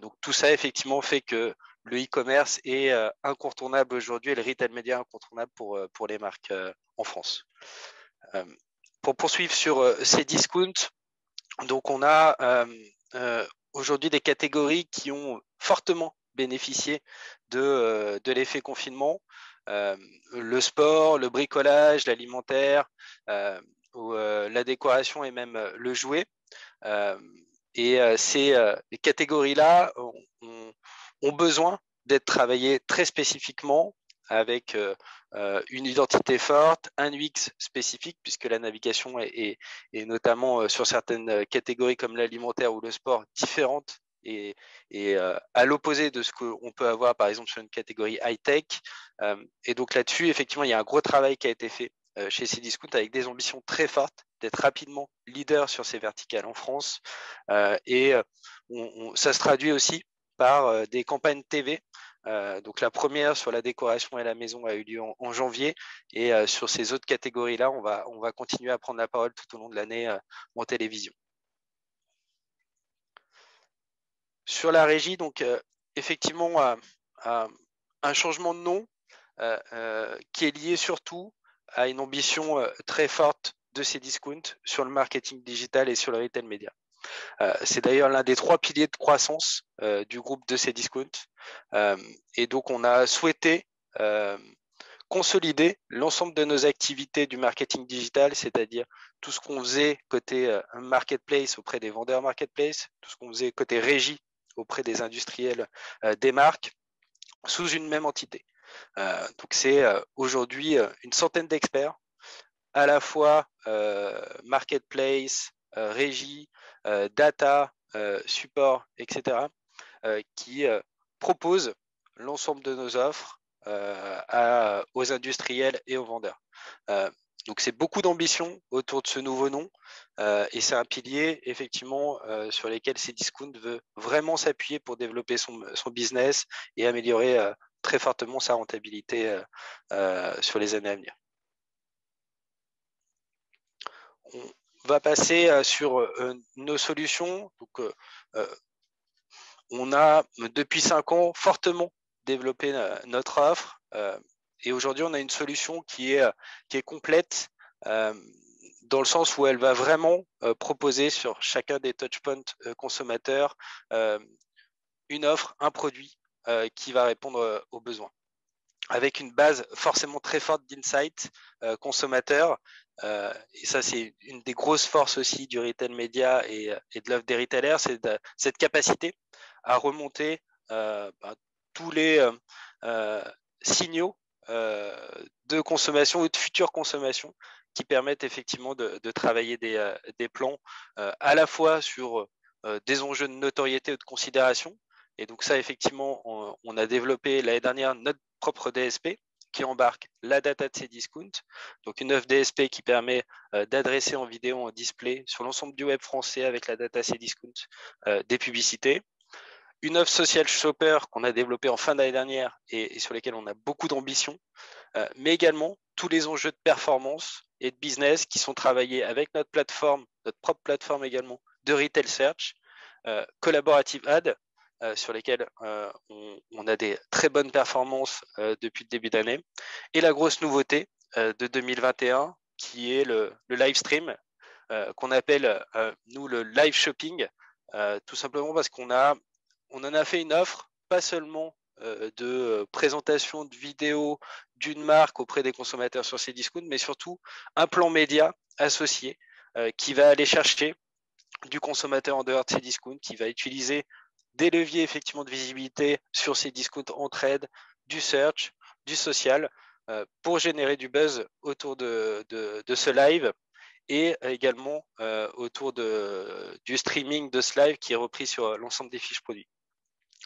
Speaker 8: Donc tout ça, effectivement, fait que le e-commerce est incontournable aujourd'hui, et le retail média incontournable pour les marques en France. Pour poursuivre sur ces discounts, donc on a aujourd'hui des catégories qui ont fortement bénéficié de l'effet confinement. Le sport, le bricolage, l'alimentaire, la décoration et même le jouet. Et ces catégories-là ont besoin d'être travaillées très spécifiquement, avec une identité forte, un UX spécifique, puisque la navigation est notamment sur certaines catégories comme l'alimentaire ou le sport différente, et à l'opposé de ce qu'on peut avoir par exemple sur une catégorie high-tech. Et donc là-dessus, effectivement, il y a un gros travail qui a été fait chez Cdiscount, avec des ambitions très fortes d'être rapidement leader sur ces verticales en France. Et ça se traduit aussi par des campagnes TV. Donc la première sur la décoration et la maison a eu lieu en janvier, et sur ces autres catégories-là, on va continuer à prendre la parole tout au long de l'année en télévision. Sur la régie, donc effectivement, un changement de nom qui est lié surtout à une ambition très forte de Cdiscount sur le marketing digital et sur le retail média. C'est d'ailleurs l'un des 3 piliers de croissance du groupe de Cdiscount. Et donc, on a souhaité consolider l'ensemble de nos activités du marketing digital, c'est-à-dire tout ce qu'on faisait côté marketplace auprès des vendeurs marketplace, tout ce qu'on faisait côté régie auprès des industriels des marques, sous une même entité. Donc, c'est aujourd'hui une centaine d'experts, à la fois marketplace, régie, data, support, etc., qui proposent l'ensemble de nos offres aux industriels et aux vendeurs. Donc c'est beaucoup d'ambition autour de ce nouveau nom, et c'est un pilier effectivement sur lequel Cdiscount veut vraiment s'appuyer pour développer son business et améliorer très fortement sa rentabilité sur les années à venir. On va passer sur nos solutions. Donc, on a depuis 5 ans fortement développé notre offre, et aujourd'hui on a une solution qui est complète, dans le sens où elle va vraiment proposer sur chacun des touchpoints consommateurs une offre, un produit qui va répondre aux besoins, avec une base forcément très forte d'insight consommateur. Et ça, c'est une des grosses forces aussi du retail média et de l'offre des retailers, c'est cette capacité à remonter tous les signaux de consommation ou de future consommation, qui permettent effectivement de travailler des plans à la fois sur des enjeux de notoriété ou de considération. Et donc ça, effectivement, on a développé l'année dernière notre propre DSP qui embarque la data de Cdiscount, donc une offre DSP qui permet d'adresser en vidéo, en display sur l'ensemble du web français avec la data Cdiscount des publicités. Une offre social shopper qu'on a développée en fin d'année dernière et sur lesquelles on a beaucoup d'ambition, mais également tous les enjeux de performance et de business qui sont travaillés avec notre plateforme, notre propre plateforme également de Retail Search, Collaborative Ad, sur lesquels on a des très bonnes performances depuis le début d'année. Et la grosse nouveauté de 2021, qui est le live stream, qu'on appelle, nous, le live shopping, tout simplement parce qu'on en a fait une offre, pas seulement de présentation de vidéos d'une marque auprès des consommateurs sur Cdiscount, mais surtout un plan média associé qui va aller chercher du consommateur en dehors de Cdiscount, qui va utiliser des leviers effectivement de visibilité sur Cdiscount en trade, du search, du social, pour générer du buzz autour de ce live et également autour du streaming de ce live qui est repris sur l'ensemble des fiches produits.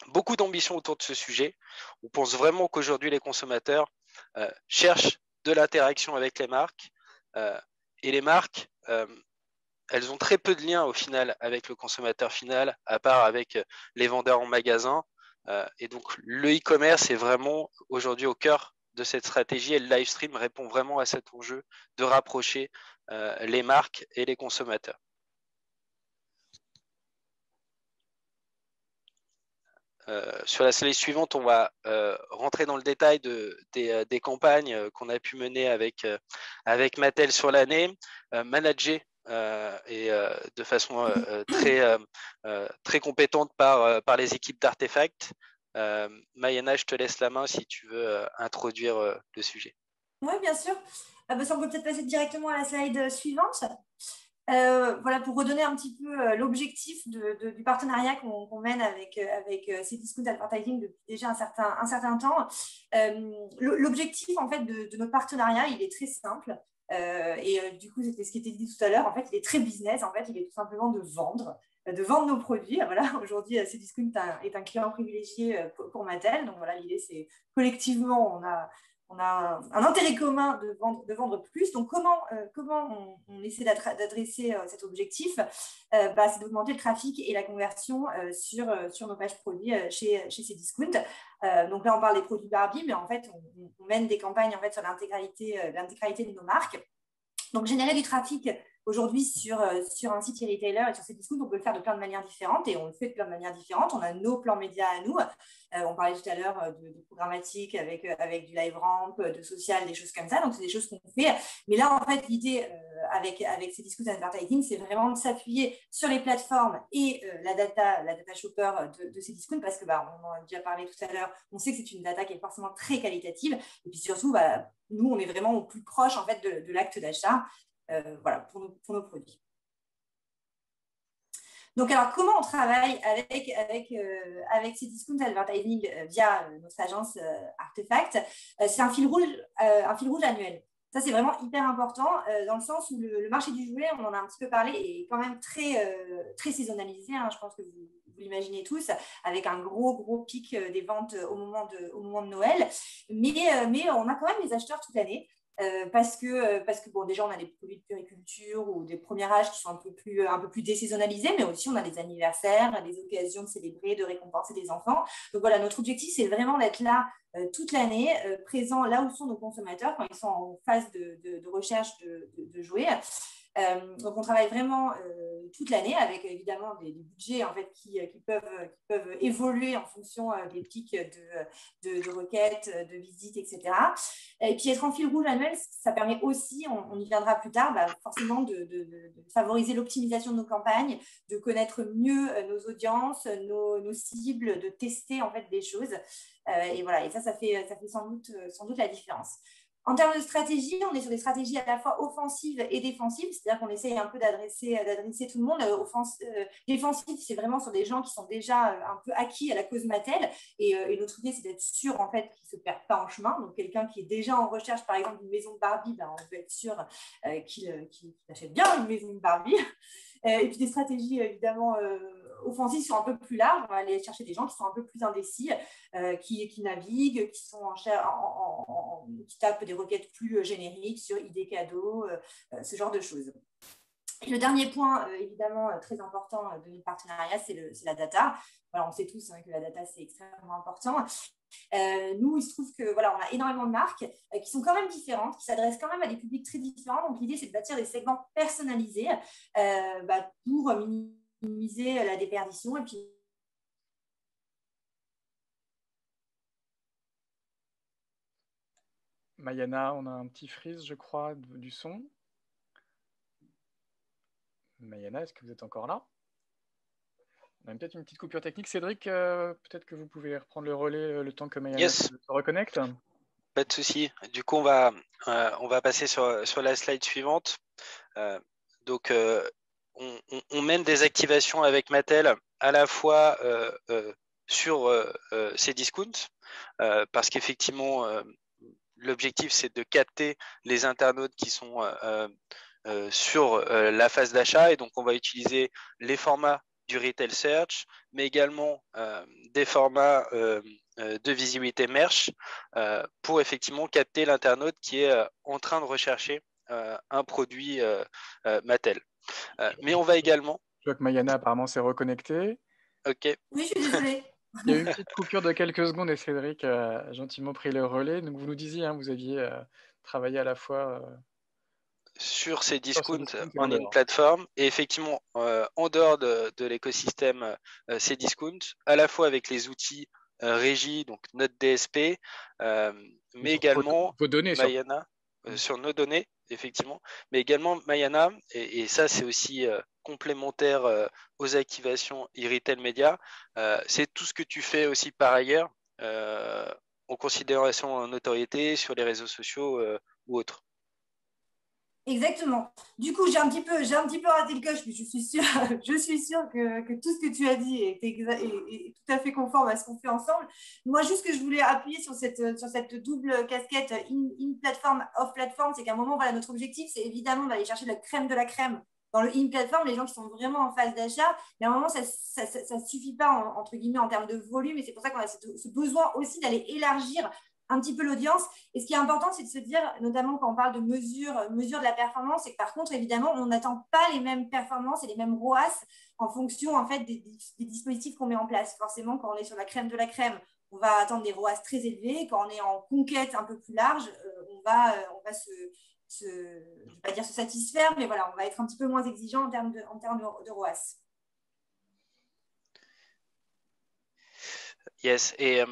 Speaker 8: Beaucoup d'ambition autour de ce sujet. On pense vraiment qu'aujourd'hui, les consommateurs cherchent de l'interaction avec les marques et les marques, elles ont très peu de liens au final avec le consommateur final, à part avec les vendeurs en magasin. Et donc, le e-commerce est vraiment aujourd'hui au cœur de cette stratégie et le live stream répond vraiment à cet enjeu de rapprocher les marques et les consommateurs. Sur la slide suivante, on va rentrer dans le détail des campagnes qu'on a pu mener avec Mattel sur l'année, manager et de façon très compétente par les équipes d'Artefact. Maïana, je te laisse la main si tu veux introduire le sujet.
Speaker 9: Oui, bien sûr. On peut peut-être passer directement à la slide suivante. Voilà, pour redonner un petit peu l'objectif du partenariat qu'on mène avec Cdiscount Advertising depuis déjà un certain temps. L'objectif en fait de notre partenariat, il est très simple. Du coup, c'était ce qui était dit tout à l'heure. En fait, il est très business. En fait, il est tout simplement de vendre nos produits. Voilà, aujourd'hui, Cdiscount est un client privilégié pour Mattel. Donc voilà, l'idée, c'est collectivement, on a un intérêt commun de vendre plus. Donc, comment on essaie d'adresser cet objectif? C'est d'augmenter le trafic et la conversion sur nos pages produits chez Cdiscount. Donc là, on parle des produits Barbie, mais en fait, on mène des campagnes en fait, sur l'intégralité de nos marques. Donc, générer du trafic aujourd'hui sur un site e-retailer et sur Cdiscount, on peut le faire de plein de manières différentes et on le fait de plein de manières différentes. On a nos plans médias à nous. On parlait tout à l'heure de programmatique avec du live ramp, de social, des choses comme ça. Donc, c'est des choses qu'on fait. Mais là, en fait, l'idée avec Cdiscount Advertising, c'est vraiment de s'appuyer sur les plateformes et la data shopper de Cdiscount parce que, on en a déjà parlé tout à l'heure, on sait que c'est une data qui est forcément très qualitative. Et puis surtout, nous, on est vraiment au plus proche en fait, de l'acte d'achat. Voilà, pour nos produits. Donc, alors, comment on travaille avec Cdiscount Advertising via notre agence Artefact? C'est un fil rouge annuel. Ça, c'est vraiment hyper important dans le sens où le marché du jouet, on en a un petit peu parlé, est quand même très saisonnalisé. Hein, je pense que vous l'imaginez tous, avec un gros pic des ventes au moment de Noël. Mais on a quand même les acheteurs toute l'année. Parce que bon, déjà on a des produits de puriculture ou des premiers âges qui sont un peu plus désaisonnalisés, mais aussi on a des anniversaires, des occasions de célébrer, de récompenser des enfants. Donc voilà, notre objectif c'est vraiment d'être là toute l'année, présent là où sont nos consommateurs quand ils sont en phase de recherche de jouets. Donc on travaille vraiment toute l'année avec évidemment des budgets en fait qui peuvent évoluer en fonction des pics de requêtes, de visites, etc. Et puis être en fil rouge annuel, ça permet aussi, on y viendra plus tard, forcément de favoriser l'optimisation de nos campagnes, de connaître mieux nos audiences, nos cibles, de tester en fait des choses. Et voilà, et ça fait sans doute la différence. En termes de stratégie, on est sur des stratégies à la fois offensives et défensives, c'est-à-dire qu'on essaye un peu d'adresser tout le monde. Défensive, c'est vraiment sur des gens qui sont déjà un peu acquis à la cause Mattel. Et notre idée, c'est d'être sûr en fait, qu'ils ne se perdent pas en chemin. Donc, quelqu'un qui est déjà en recherche, par exemple, d'une maison de Barbie, on peut être sûr qu'il achète bien une maison de Barbie. Et puis des stratégies, évidemment, offensives sont un peu plus larges. On va aller chercher des gens qui sont un peu plus indécis, qui naviguent, qui sont qui tapent des requêtes plus génériques sur idées cadeaux, ce genre de choses. Et le dernier point, évidemment, très important de notre partenariat, c'est la data. Voilà, on sait tous que la data, c'est extrêmement important. Nous, il se trouve que voilà, on a énormément de marques qui sont quand même différentes, qui s'adressent quand même à des publics très différents. Donc, l'idée, c'est de bâtir des segments personnalisés pour minimiser la déperdition et puis
Speaker 1: Mayana, on a un petit freeze, je crois, du son. Mayana, est-ce que vous êtes encore là? On a peut-être une petite coupure technique. Cédric, peut-être que vous pouvez reprendre le relais le temps que Mayana se reconnecte.
Speaker 8: Pas de souci. Du coup, on va passer sur la slide suivante. Donc, on mène des activations avec Mattel à la fois sur ces discounts, parce qu'effectivement, l'objectif, c'est de capter les internautes qui sont sur la phase d'achat. Et donc, on va utiliser les formats du Retail Search, mais également des formats de visibilité merch pour effectivement capter l'internaute qui est en train de rechercher un produit Mattel. Mais on va également...
Speaker 1: Je vois que Mayana apparemment s'est reconnectée.
Speaker 8: Ok.
Speaker 9: Oui, je suis désolée.
Speaker 1: Il y a eu une petite coupure de quelques secondes et Cédric a gentiment pris le relais. Donc vous nous disiez, vous aviez travaillé à la fois
Speaker 8: sur ces discounts en in-platform et effectivement en dehors de l'écosystème ces discounts, à la fois avec les outils régie, donc notre DSP, mais également
Speaker 1: vos données,
Speaker 8: Mayana sur nos données, effectivement, mais également Mayana, et ça c'est aussi complémentaire aux activations e-retail média, c'est tout ce que tu fais aussi par ailleurs en considération en notoriété sur les réseaux sociaux ou autres.
Speaker 9: Exactement. Du coup, j'ai un petit peu raté le coche, mais je suis sûre que tout ce que tu as dit est tout à fait conforme à ce qu'on fait ensemble. Moi, juste que je voulais appuyer sur cette double casquette in-platform, off-platform, c'est qu'à un moment, voilà, notre objectif, c'est évidemment d'aller chercher la crème de la crème dans le in-platform, les gens qui sont vraiment en phase d'achat. Mais à un moment, ça ne suffit pas, entre guillemets, en termes de volume. Et c'est pour ça qu'on a ce besoin aussi d'aller élargir un petit peu l'audience. Et ce qui est important, c'est de se dire, notamment quand on parle de mesure de la performance, c'est que par contre, évidemment, on n'attend pas les mêmes performances et les mêmes ROAS en fonction en fait, des dispositifs qu'on met en place. Forcément, quand on est sur la crème de la crème, on va attendre des ROAS très élevés. Quand on est en conquête un peu plus large, on va je ne vais pas dire se satisfaire, mais voilà, on va être un petit peu moins exigeant en termes de ROAS.
Speaker 8: Yes, et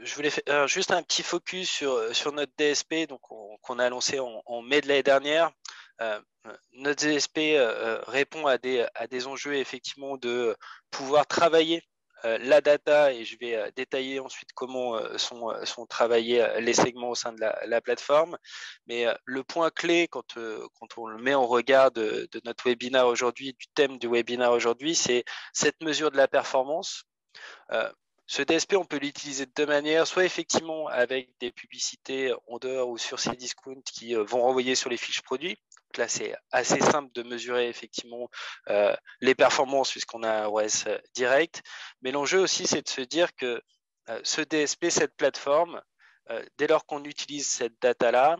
Speaker 8: je voulais faire juste un petit focus sur notre DSP qu'on a lancé en mai de l'année dernière. Notre DSP répond à des enjeux effectivement de pouvoir travailler la data, et je vais détailler ensuite comment sont travaillés les segments au sein de la plateforme. Mais le point clé quand on le met en regard de notre webinaire aujourd'hui, du thème du webinaire aujourd'hui, c'est cette mesure de la performance. Ce DSP, on peut l'utiliser de deux manières, soit effectivement avec des publicités en dehors ou sur ces discounts qui vont renvoyer sur les fiches produits. Donc là, c'est assez simple de mesurer effectivement les performances puisqu'on a un ROAS direct. Mais l'enjeu aussi, c'est de se dire que ce DSP, cette plateforme, dès lors qu'on utilise cette data-là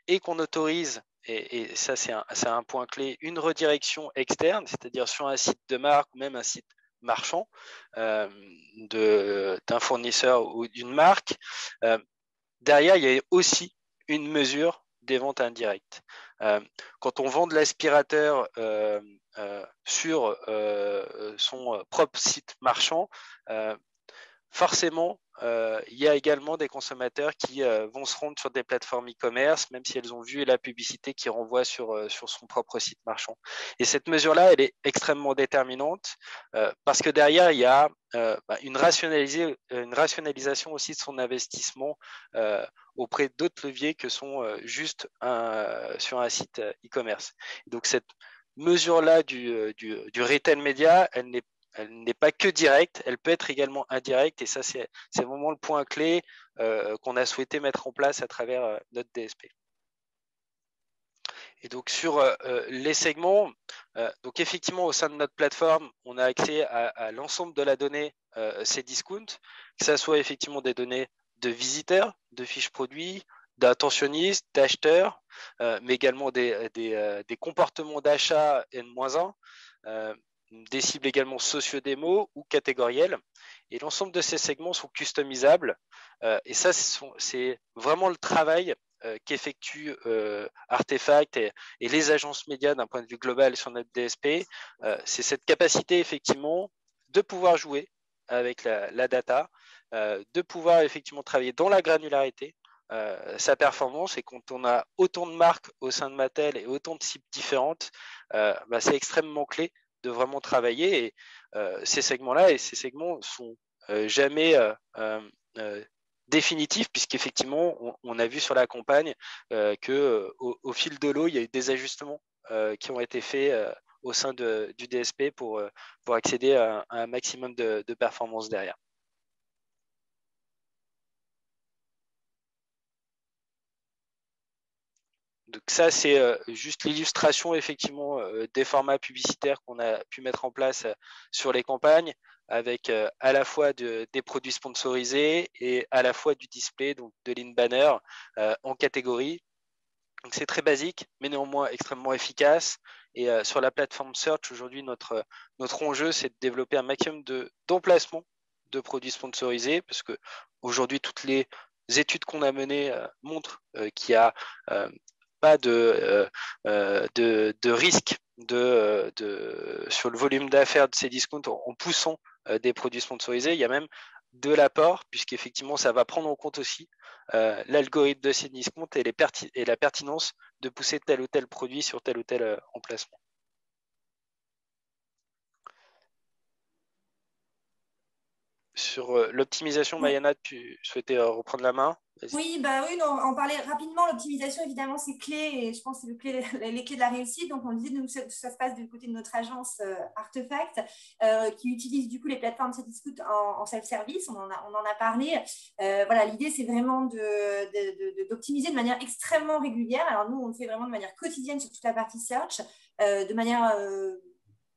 Speaker 8: et qu'on autorise, et ça c'est un point clé, une redirection externe, c'est-à-dire sur un site de marque ou même un site marchand d'un fournisseur ou d'une marque, derrière il y a aussi une mesure des ventes indirectes. Quand on vend de l'aspirateur sur son propre site marchand, forcément il y a également des consommateurs qui vont se rendre sur des plateformes e-commerce, même si elles ont vu la publicité qui renvoie sur son propre site marchand. Et cette mesure-là, elle est extrêmement déterminante parce que derrière, il y a une rationalisation aussi de son investissement auprès d'autres leviers que sont juste sur un site e-commerce. Donc cette mesure-là du retail média, elle n'est pas que directe, elle peut être également indirecte, et ça c'est vraiment le point clé qu'on a souhaité mettre en place à travers notre DSP. Et donc sur les segments, donc effectivement au sein de notre plateforme, on a accès à l'ensemble de la donnée Cdiscount, que ce soit effectivement des données de visiteurs, de fiches produits, d'attentionnistes, d'acheteurs, mais également des comportements d'achat N-1, des cibles également socio-démo ou catégorielles. Et l'ensemble de ces segments sont customisables. Et ça, c'est vraiment le travail qu'effectuent Artefact et les agences médias d'un point de vue global sur notre DSP. C'est cette capacité, effectivement, de pouvoir jouer avec la data, de pouvoir effectivement travailler dans la granularité, sa performance. Et quand on a autant de marques au sein de Mattel et autant de cibles différentes, c'est extrêmement clé de vraiment travailler. Et ces segments-là et ces segments sont jamais définitifs, puisqu'effectivement, on a vu sur la campagne qu'au fil de l'eau, il y a eu des ajustements qui ont été faits au sein du DSP pour accéder à un maximum de performance derrière. Donc ça, c'est juste l'illustration effectivement des formats publicitaires qu'on a pu mettre en place sur les campagnes, avec à la fois des produits sponsorisés et à la fois du display, donc de l'in-banner en catégorie. Donc c'est très basique, mais néanmoins extrêmement efficace. Et sur la plateforme Search, aujourd'hui, notre enjeu, c'est de développer un maximum d'emplacements de produits sponsorisés, parce que aujourd'hui, toutes les études qu'on a menées montrent qu'il y a pas de risque sur le volume d'affaires de ces discounts en poussant des produits sponsorisés. Il y a même de l'apport, puisqu'effectivement, ça va prendre en compte aussi l'algorithme de ces discounts et la pertinence de pousser tel ou tel produit sur tel ou tel emplacement. Sur l'optimisation, Maïana, tu souhaitais reprendre la main?
Speaker 9: Oui, on parlait rapidement. L'optimisation, évidemment, c'est clé, et je pense que c'est les clés de la réussite. Donc, on disait, nous, ça se passe du côté de notre agence Artefact, qui utilise du coup les plateformes Cdiscount en self-service. On en a parlé. L'idée, c'est vraiment d'optimiser de manière extrêmement régulière. Alors, nous, on le fait vraiment de manière quotidienne sur toute la partie search, de manière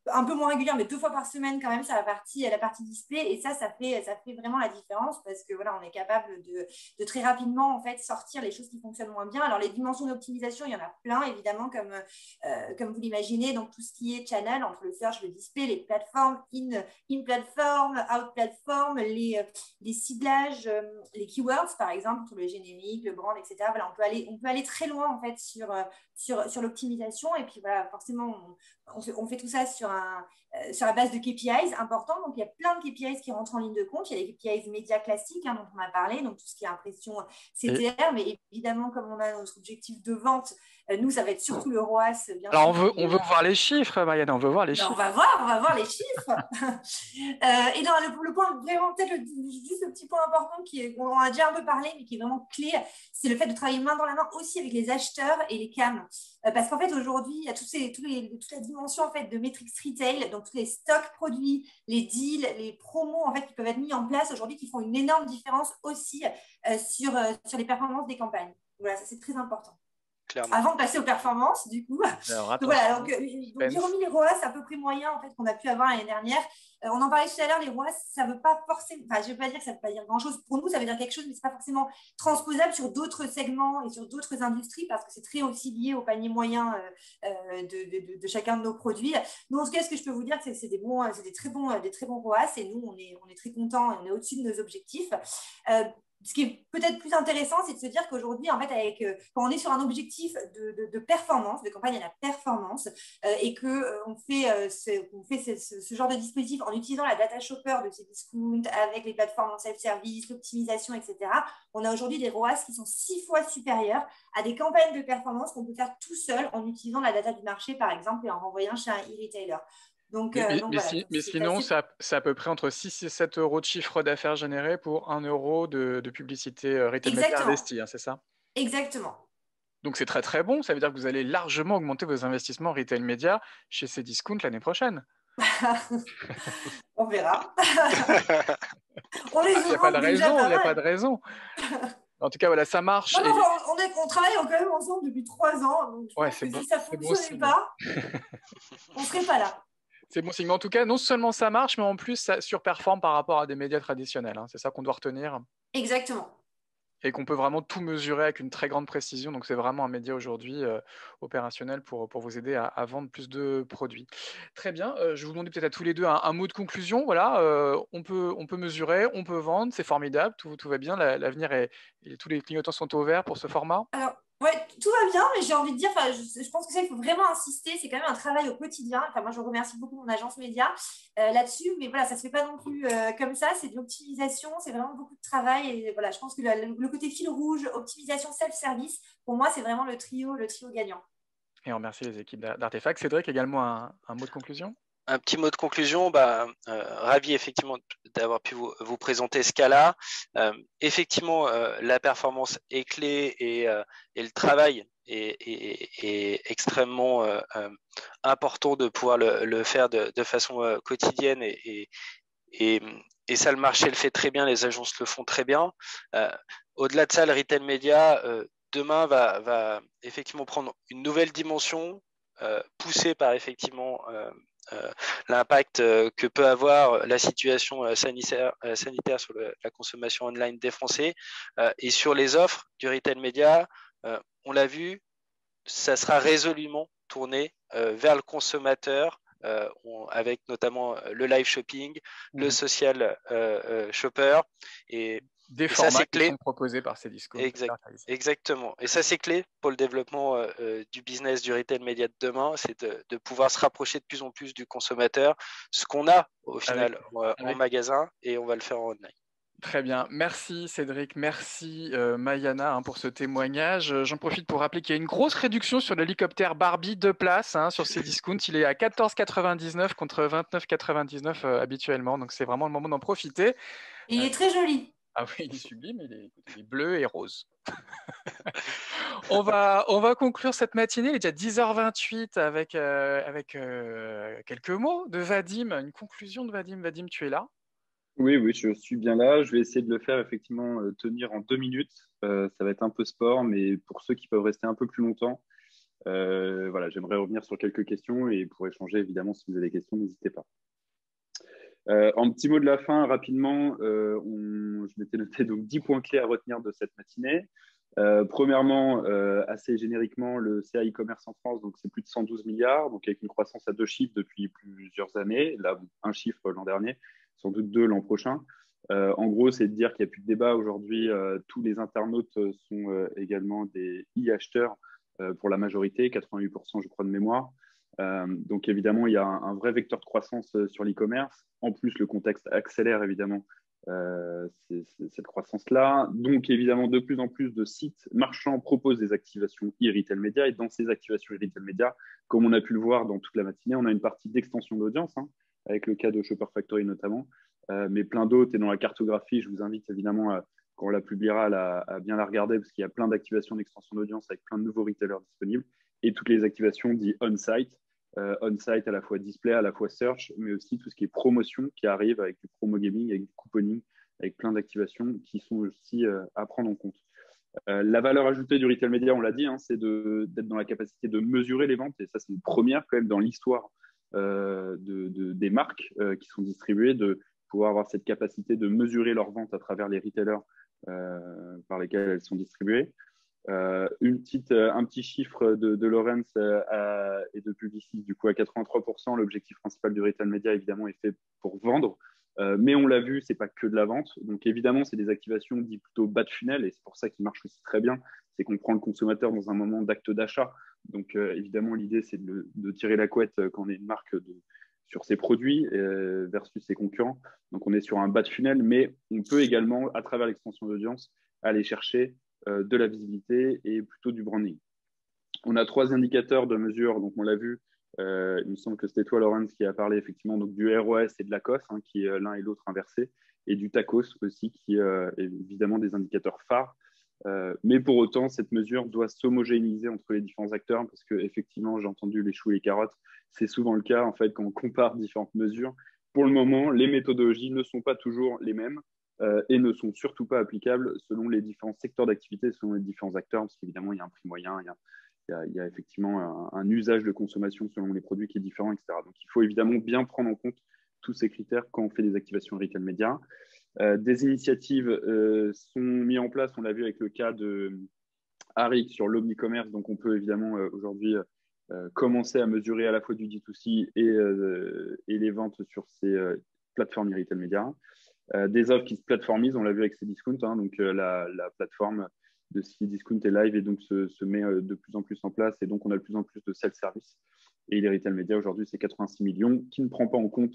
Speaker 9: un peu moins régulière, mais 2 fois par semaine quand même sur la partie display. Et ça fait vraiment la différence, parce que voilà, on est capable de très rapidement en fait sortir les choses qui fonctionnent moins bien. Alors les dimensions d'optimisation, il y en a plein évidemment, comme vous l'imaginez. Donc tout ce qui est channel entre le search, le display, les plateformes, in platform, out platform, les ciblages, les keywords par exemple, tout le générique, le brand, etc. Voilà, on peut aller très loin en fait sur l'optimisation. Et puis voilà, forcément on fait tout ça sur la base de KPIs importants. Donc, il y a plein de KPIs qui rentrent en ligne de compte. Il y a les KPIs médias classiques, dont on a parlé, donc tout ce qui est impression CTR. Mais évidemment, comme on a notre objectif de vente, nous, ça va être surtout le ROAS.
Speaker 1: Alors, on veut voir les chiffres, Maïana, on veut voir les chiffres.
Speaker 9: On va voir les chiffres. Et dans le point, vraiment, peut-être juste le petit point important, on en a déjà un peu parlé, mais qui est vraiment clé, c'est le fait de travailler main dans la main aussi avec les acheteurs et les CAM. Parce qu'en fait, aujourd'hui, il y a toute la dimension en fait, de Metrics Retail, donc tous les stocks produits, les deals, les promos en fait, qui peuvent être mis en place aujourd'hui, qui font une énorme différence aussi sur les performances des campagnes. Voilà, ça c'est très important. Clairement. Avant de passer aux performances, du coup. Alors, donc j'ai remis les ROAS à peu près moyens en fait, qu'on a pu avoir l'année dernière. On en parlait tout à l'heure, les ROAS, ça ne veut pas forcément, je ne veux pas dire que ça ne veut pas dire grand-chose. Pour nous, ça veut dire quelque chose, mais ce n'est pas forcément transposable sur d'autres segments et sur d'autres industries, parce que c'est très aussi lié au panier moyen de chacun de nos produits. Nous, en tout cas, ce que je peux vous dire, c'est que c'est des très bons ROAS, et nous, on est très contents et on est au-dessus de nos objectifs. Ce qui est peut-être plus intéressant, c'est de se dire qu'aujourd'hui, en fait, quand on est sur un objectif de performance, de campagne à la performance, et qu'on fait ce genre de dispositif en utilisant la data shopper de Cdiscount, avec les plateformes en self-service, l'optimisation, etc., on a aujourd'hui des ROAS qui sont 6 fois supérieurs à des campagnes de performance qu'on peut faire tout seul en utilisant la data du marché, par exemple, et en renvoyant chez un e-retailer.
Speaker 1: Mais sinon, c'est à peu près entre 6 et 7 euros de chiffre d'affaires généré pour 1 euro de publicité retail média investie, c'est ça?
Speaker 9: Exactement.
Speaker 1: Donc c'est très très bon, ça veut dire que vous allez largement augmenter vos investissements retail média chez Cdiscount l'année prochaine.
Speaker 9: On verra.
Speaker 1: Il n'y a pas de raison. En tout cas, voilà, ça marche.
Speaker 9: On travaille quand même ensemble depuis 3 ans, donc je pense que si ça ne fonctionnait pas, on ne serait pas là.
Speaker 1: C'est bon signe. Mais en tout cas, non seulement ça marche, mais en plus, ça surperforme par rapport à des médias traditionnels. C'est ça qu'on doit retenir.
Speaker 9: Exactement.
Speaker 1: Et qu'on peut vraiment tout mesurer avec une très grande précision. Donc, c'est vraiment un média aujourd'hui opérationnel pour vous aider à vendre plus de produits. Très bien. Je vais vous demander peut-être à tous les deux un mot de conclusion. Voilà, on peut mesurer, on peut vendre. C'est formidable. Tout va bien. L'avenir tous les clignotants sont au vert pour ce format.
Speaker 9: Alors, Ouais, tout va bien, mais j'ai envie de dire, je pense que ça, il faut vraiment insister. C'est quand même un travail au quotidien. Enfin, moi, je remercie beaucoup mon agence média là-dessus, mais voilà, ça ne se fait pas non plus comme ça. C'est de l'optimisation, c'est vraiment beaucoup de travail. Et voilà, je pense que le côté fil rouge, optimisation, self-service, pour moi, c'est vraiment le trio gagnant.
Speaker 1: Et on remercie les équipes d'Artefact. Cédric, également un mot de conclusion?
Speaker 8: Un petit mot de conclusion, ravi effectivement d'avoir pu vous présenter ce cas-là. Effectivement, la performance est clé et le travail est extrêmement important de pouvoir le faire de façon quotidienne et ça, le marché le fait très bien, les agences le font très bien. Au-delà de ça, le retail média demain va effectivement prendre une nouvelle dimension poussée par effectivement l'impact que peut avoir la situation sanitaire sur la consommation online des Français et sur les offres du retail média, on l'a vu, ça sera résolument tourné vers le consommateur avec notamment le live shopping, le social shopper et
Speaker 1: des
Speaker 8: formats
Speaker 1: ça,
Speaker 8: qui
Speaker 1: sont proposés par Cdiscount.
Speaker 8: Exactement. Et ça, c'est clé pour le développement du business du retail média de demain, c'est de pouvoir se rapprocher de plus en plus du consommateur, ce qu'on a au final en magasin, et on va le faire en online.
Speaker 1: Très bien. Merci Cédric, merci Mayana pour ce témoignage. J'en profite pour rappeler qu'il y a une grosse réduction sur l'hélicoptère Barbie 2 places sur Cdiscount. Il est à 14,99 contre 29,99 habituellement. Donc c'est vraiment le moment d'en profiter.
Speaker 9: Et il est très joli.
Speaker 1: Ah oui, il est sublime, il est bleu et rose. on va conclure cette matinée, il est déjà 10h28 avec quelques mots de Vadim, une conclusion de Vadim. Vadim, tu es là?
Speaker 10: Oui, je suis bien là. Je vais essayer de le faire effectivement tenir en 2 minutes. Ça va être un peu sport, mais pour ceux qui peuvent rester un peu plus longtemps, voilà, j'aimerais revenir sur quelques questions et pour échanger, évidemment, si vous avez des questions, n'hésitez pas. En petit mot de la fin, rapidement, je m'étais noté donc 10 points clés à retenir de cette matinée. Premièrement, assez génériquement, le CA e-commerce en France, donc c'est plus de 112 milliards, donc avec une croissance à 2 chiffres depuis plusieurs années. Là, un chiffre l'an dernier, sans doute 2 l'an prochain. En gros, c'est de dire qu'il n'y a plus de débat aujourd'hui. Tous les internautes sont également des e-acheteurs pour la majorité, 88% je crois de mémoire. Donc évidemment, il y a un vrai vecteur de croissance sur l'e-commerce. En plus, le contexte accélère évidemment cette croissance-là. Donc évidemment, de plus en plus de sites marchands proposent des activations e-retail média. Et dans ces activations e-retail média, comme on a pu le voir dans toute la matinée, on a une partie d'extension d'audience, avec le cas de Shopper Factory notamment, mais plein d'autres. Et dans la cartographie, je vous invite évidemment, quand on la publiera, à bien la regarder parce qu'il y a plein d'activations d'extension d'audience avec plein de nouveaux retailers disponibles et toutes les activations dites on-site. On-site à la fois display, à la fois search, mais aussi tout ce qui est promotion qui arrive avec du promo gaming, avec du couponing, avec plein d'activations qui sont aussi à prendre en compte. La valeur ajoutée du retail média, on l'a dit, c'est d'être dans la capacité de mesurer les ventes, et ça c'est une première quand même dans l'histoire des marques qui sont distribuées, de pouvoir avoir cette capacité de mesurer leurs ventes à travers les retailers par lesquels elles sont distribuées. Un petit chiffre de Lorenz et de Publicis, du coup à 83%, l'objectif principal du retail média évidemment est fait pour vendre, mais on l'a vu, c'est pas que de la vente, donc évidemment c'est des activations dites plutôt bas de funnel et c'est pour ça qu'ils marchent aussi très bien, c'est qu'on prend le consommateur dans un moment d'acte d'achat, donc évidemment l'idée c'est de tirer la couette quand on est une marque sur ses produits versus ses concurrents, donc on est sur un bas de funnel, mais on peut également à travers l'extension d'audience aller chercher de la visibilité et plutôt du branding. On a 3 indicateurs de mesure, donc on l'a vu, il me semble que c'était toi Laurence qui a parlé effectivement donc du ROS et de la COS, qui est l'un et l'autre inversé, et du TACOS aussi qui est évidemment des indicateurs phares. Mais pour autant, cette mesure doit s'homogénéiser entre les différents acteurs parce que effectivement, j'ai entendu les choux et les carottes, c'est souvent le cas en fait quand on compare différentes mesures. Pour le moment, les méthodologies ne sont pas toujours les mêmes. Et ne sont surtout pas applicables selon les différents secteurs d'activité, selon les différents acteurs, parce qu'évidemment, il y a un prix moyen, il y a effectivement un usage de consommation selon les produits qui est différent, etc. Donc, il faut évidemment bien prendre en compte tous ces critères quand on fait des activations retail média. Des initiatives sont mises en place, on l'a vu avec le cas de Arik sur l'omnicommerce, donc on peut évidemment aujourd'hui commencer à mesurer à la fois du D2C et les ventes sur ces plateformes retail média. Des offres qui se plateformisent, on l'a vu avec Cdiscount, donc la plateforme Cdiscount est live et donc se met de plus en plus en place. Et donc, on a de plus en plus de self-service. Et les retail médias, aujourd'hui, c'est 86 millions, qui ne prend pas en compte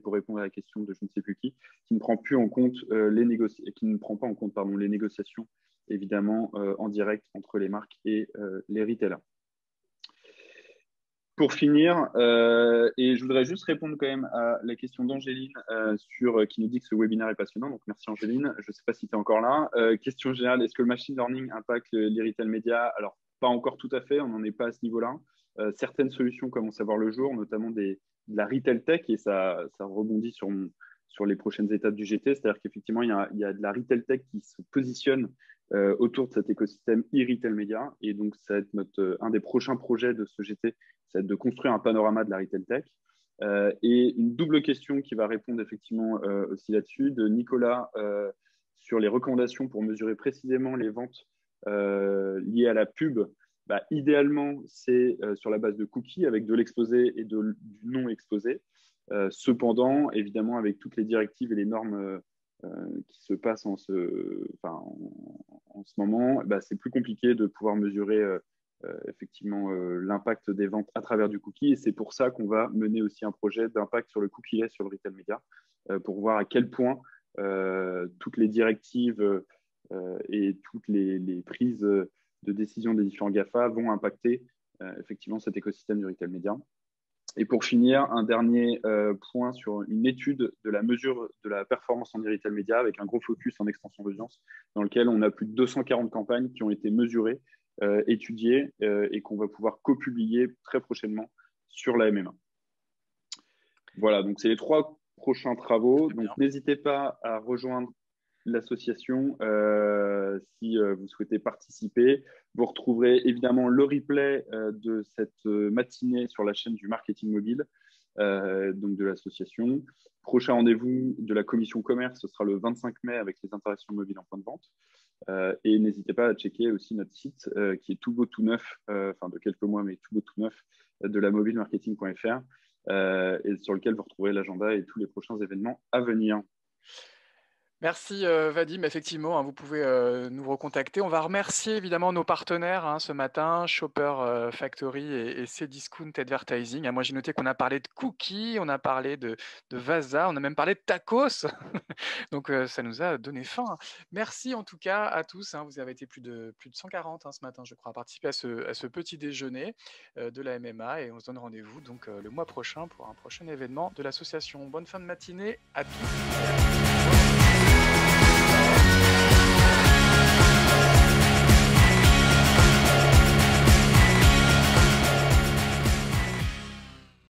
Speaker 10: pour répondre à la question de je ne sais plus qui ne prend plus en compte les négociations, évidemment, en direct entre les marques et les retailers. Pour finir, et je voudrais juste répondre quand même à la question d'Angéline qui nous dit que ce webinaire est passionnant. Donc, merci Angéline. Je ne sais pas si tu es encore là. Question générale, est-ce que le machine learning impacte les retail médias? Alors, pas encore tout à fait. On n'en est pas à ce niveau-là. Certaines solutions commencent à voir le jour, notamment de la retail tech, et ça rebondit sur les prochaines étapes du GT. C'est-à-dire qu'effectivement, il y a de la retail tech qui se positionne autour de cet écosystème e-retail média. Et donc, ça va être un des prochains projets de ce GT, ça va être de construire un panorama de la retail tech. Et une double question qui va répondre effectivement aussi là-dessus, de Nicolas, sur les recommandations pour mesurer précisément les ventes liées à la pub. Bah, idéalement, c'est sur la base de cookies avec de l'exposé et du non exposé. Cependant, évidemment, avec toutes les directives et les normes qui se passent en ce moment, bah, c'est plus compliqué de pouvoir mesurer effectivement l'impact des ventes à travers du cookie. Et c'est pour ça qu'on va mener aussi un projet d'impact sur le cookie-less sur le retail média pour voir à quel point toutes les directives et toutes les prises de décision des différents GAFA vont impacter effectivement cet écosystème du retail média. Et pour finir, un dernier point sur une étude de la mesure de la performance en retail média avec un gros focus en extension d'audience dans lequel on a plus de 240 campagnes qui ont été mesurées, étudiées et qu'on va pouvoir co-publier très prochainement sur la MMA. Voilà, donc c'est les 3 prochains travaux. Donc n'hésitez pas à rejoindre l'association si vous souhaitez participer. Vous retrouverez évidemment le replay de cette matinée sur la chaîne du marketing mobile donc de l'association. Prochain rendez-vous de la commission commerce, ce sera le 25 mai avec les interactions mobiles en point de vente. Et n'hésitez pas à checker aussi notre site qui est tout beau tout neuf, enfin de quelques mois mais tout beau tout neuf, de la mobilemarketing.fr et sur lequel vous retrouverez l'agenda et tous les prochains événements à venir.
Speaker 1: Merci Vadim, effectivement, vous pouvez nous recontacter. On va remercier évidemment nos partenaires ce matin, Shopper Factory et Cdiscount Advertising. Moi j'ai noté qu'on a parlé de cookies, on a parlé de Vasa, on a même parlé de tacos. Donc ça nous a donné faim. Merci en tout cas à tous. Vous avez été plus de 140 ce matin, je crois, à participer à ce petit déjeuner de la MMA et on se donne rendez-vous donc le mois prochain pour un prochain événement de l'association. Bonne fin de matinée à tous.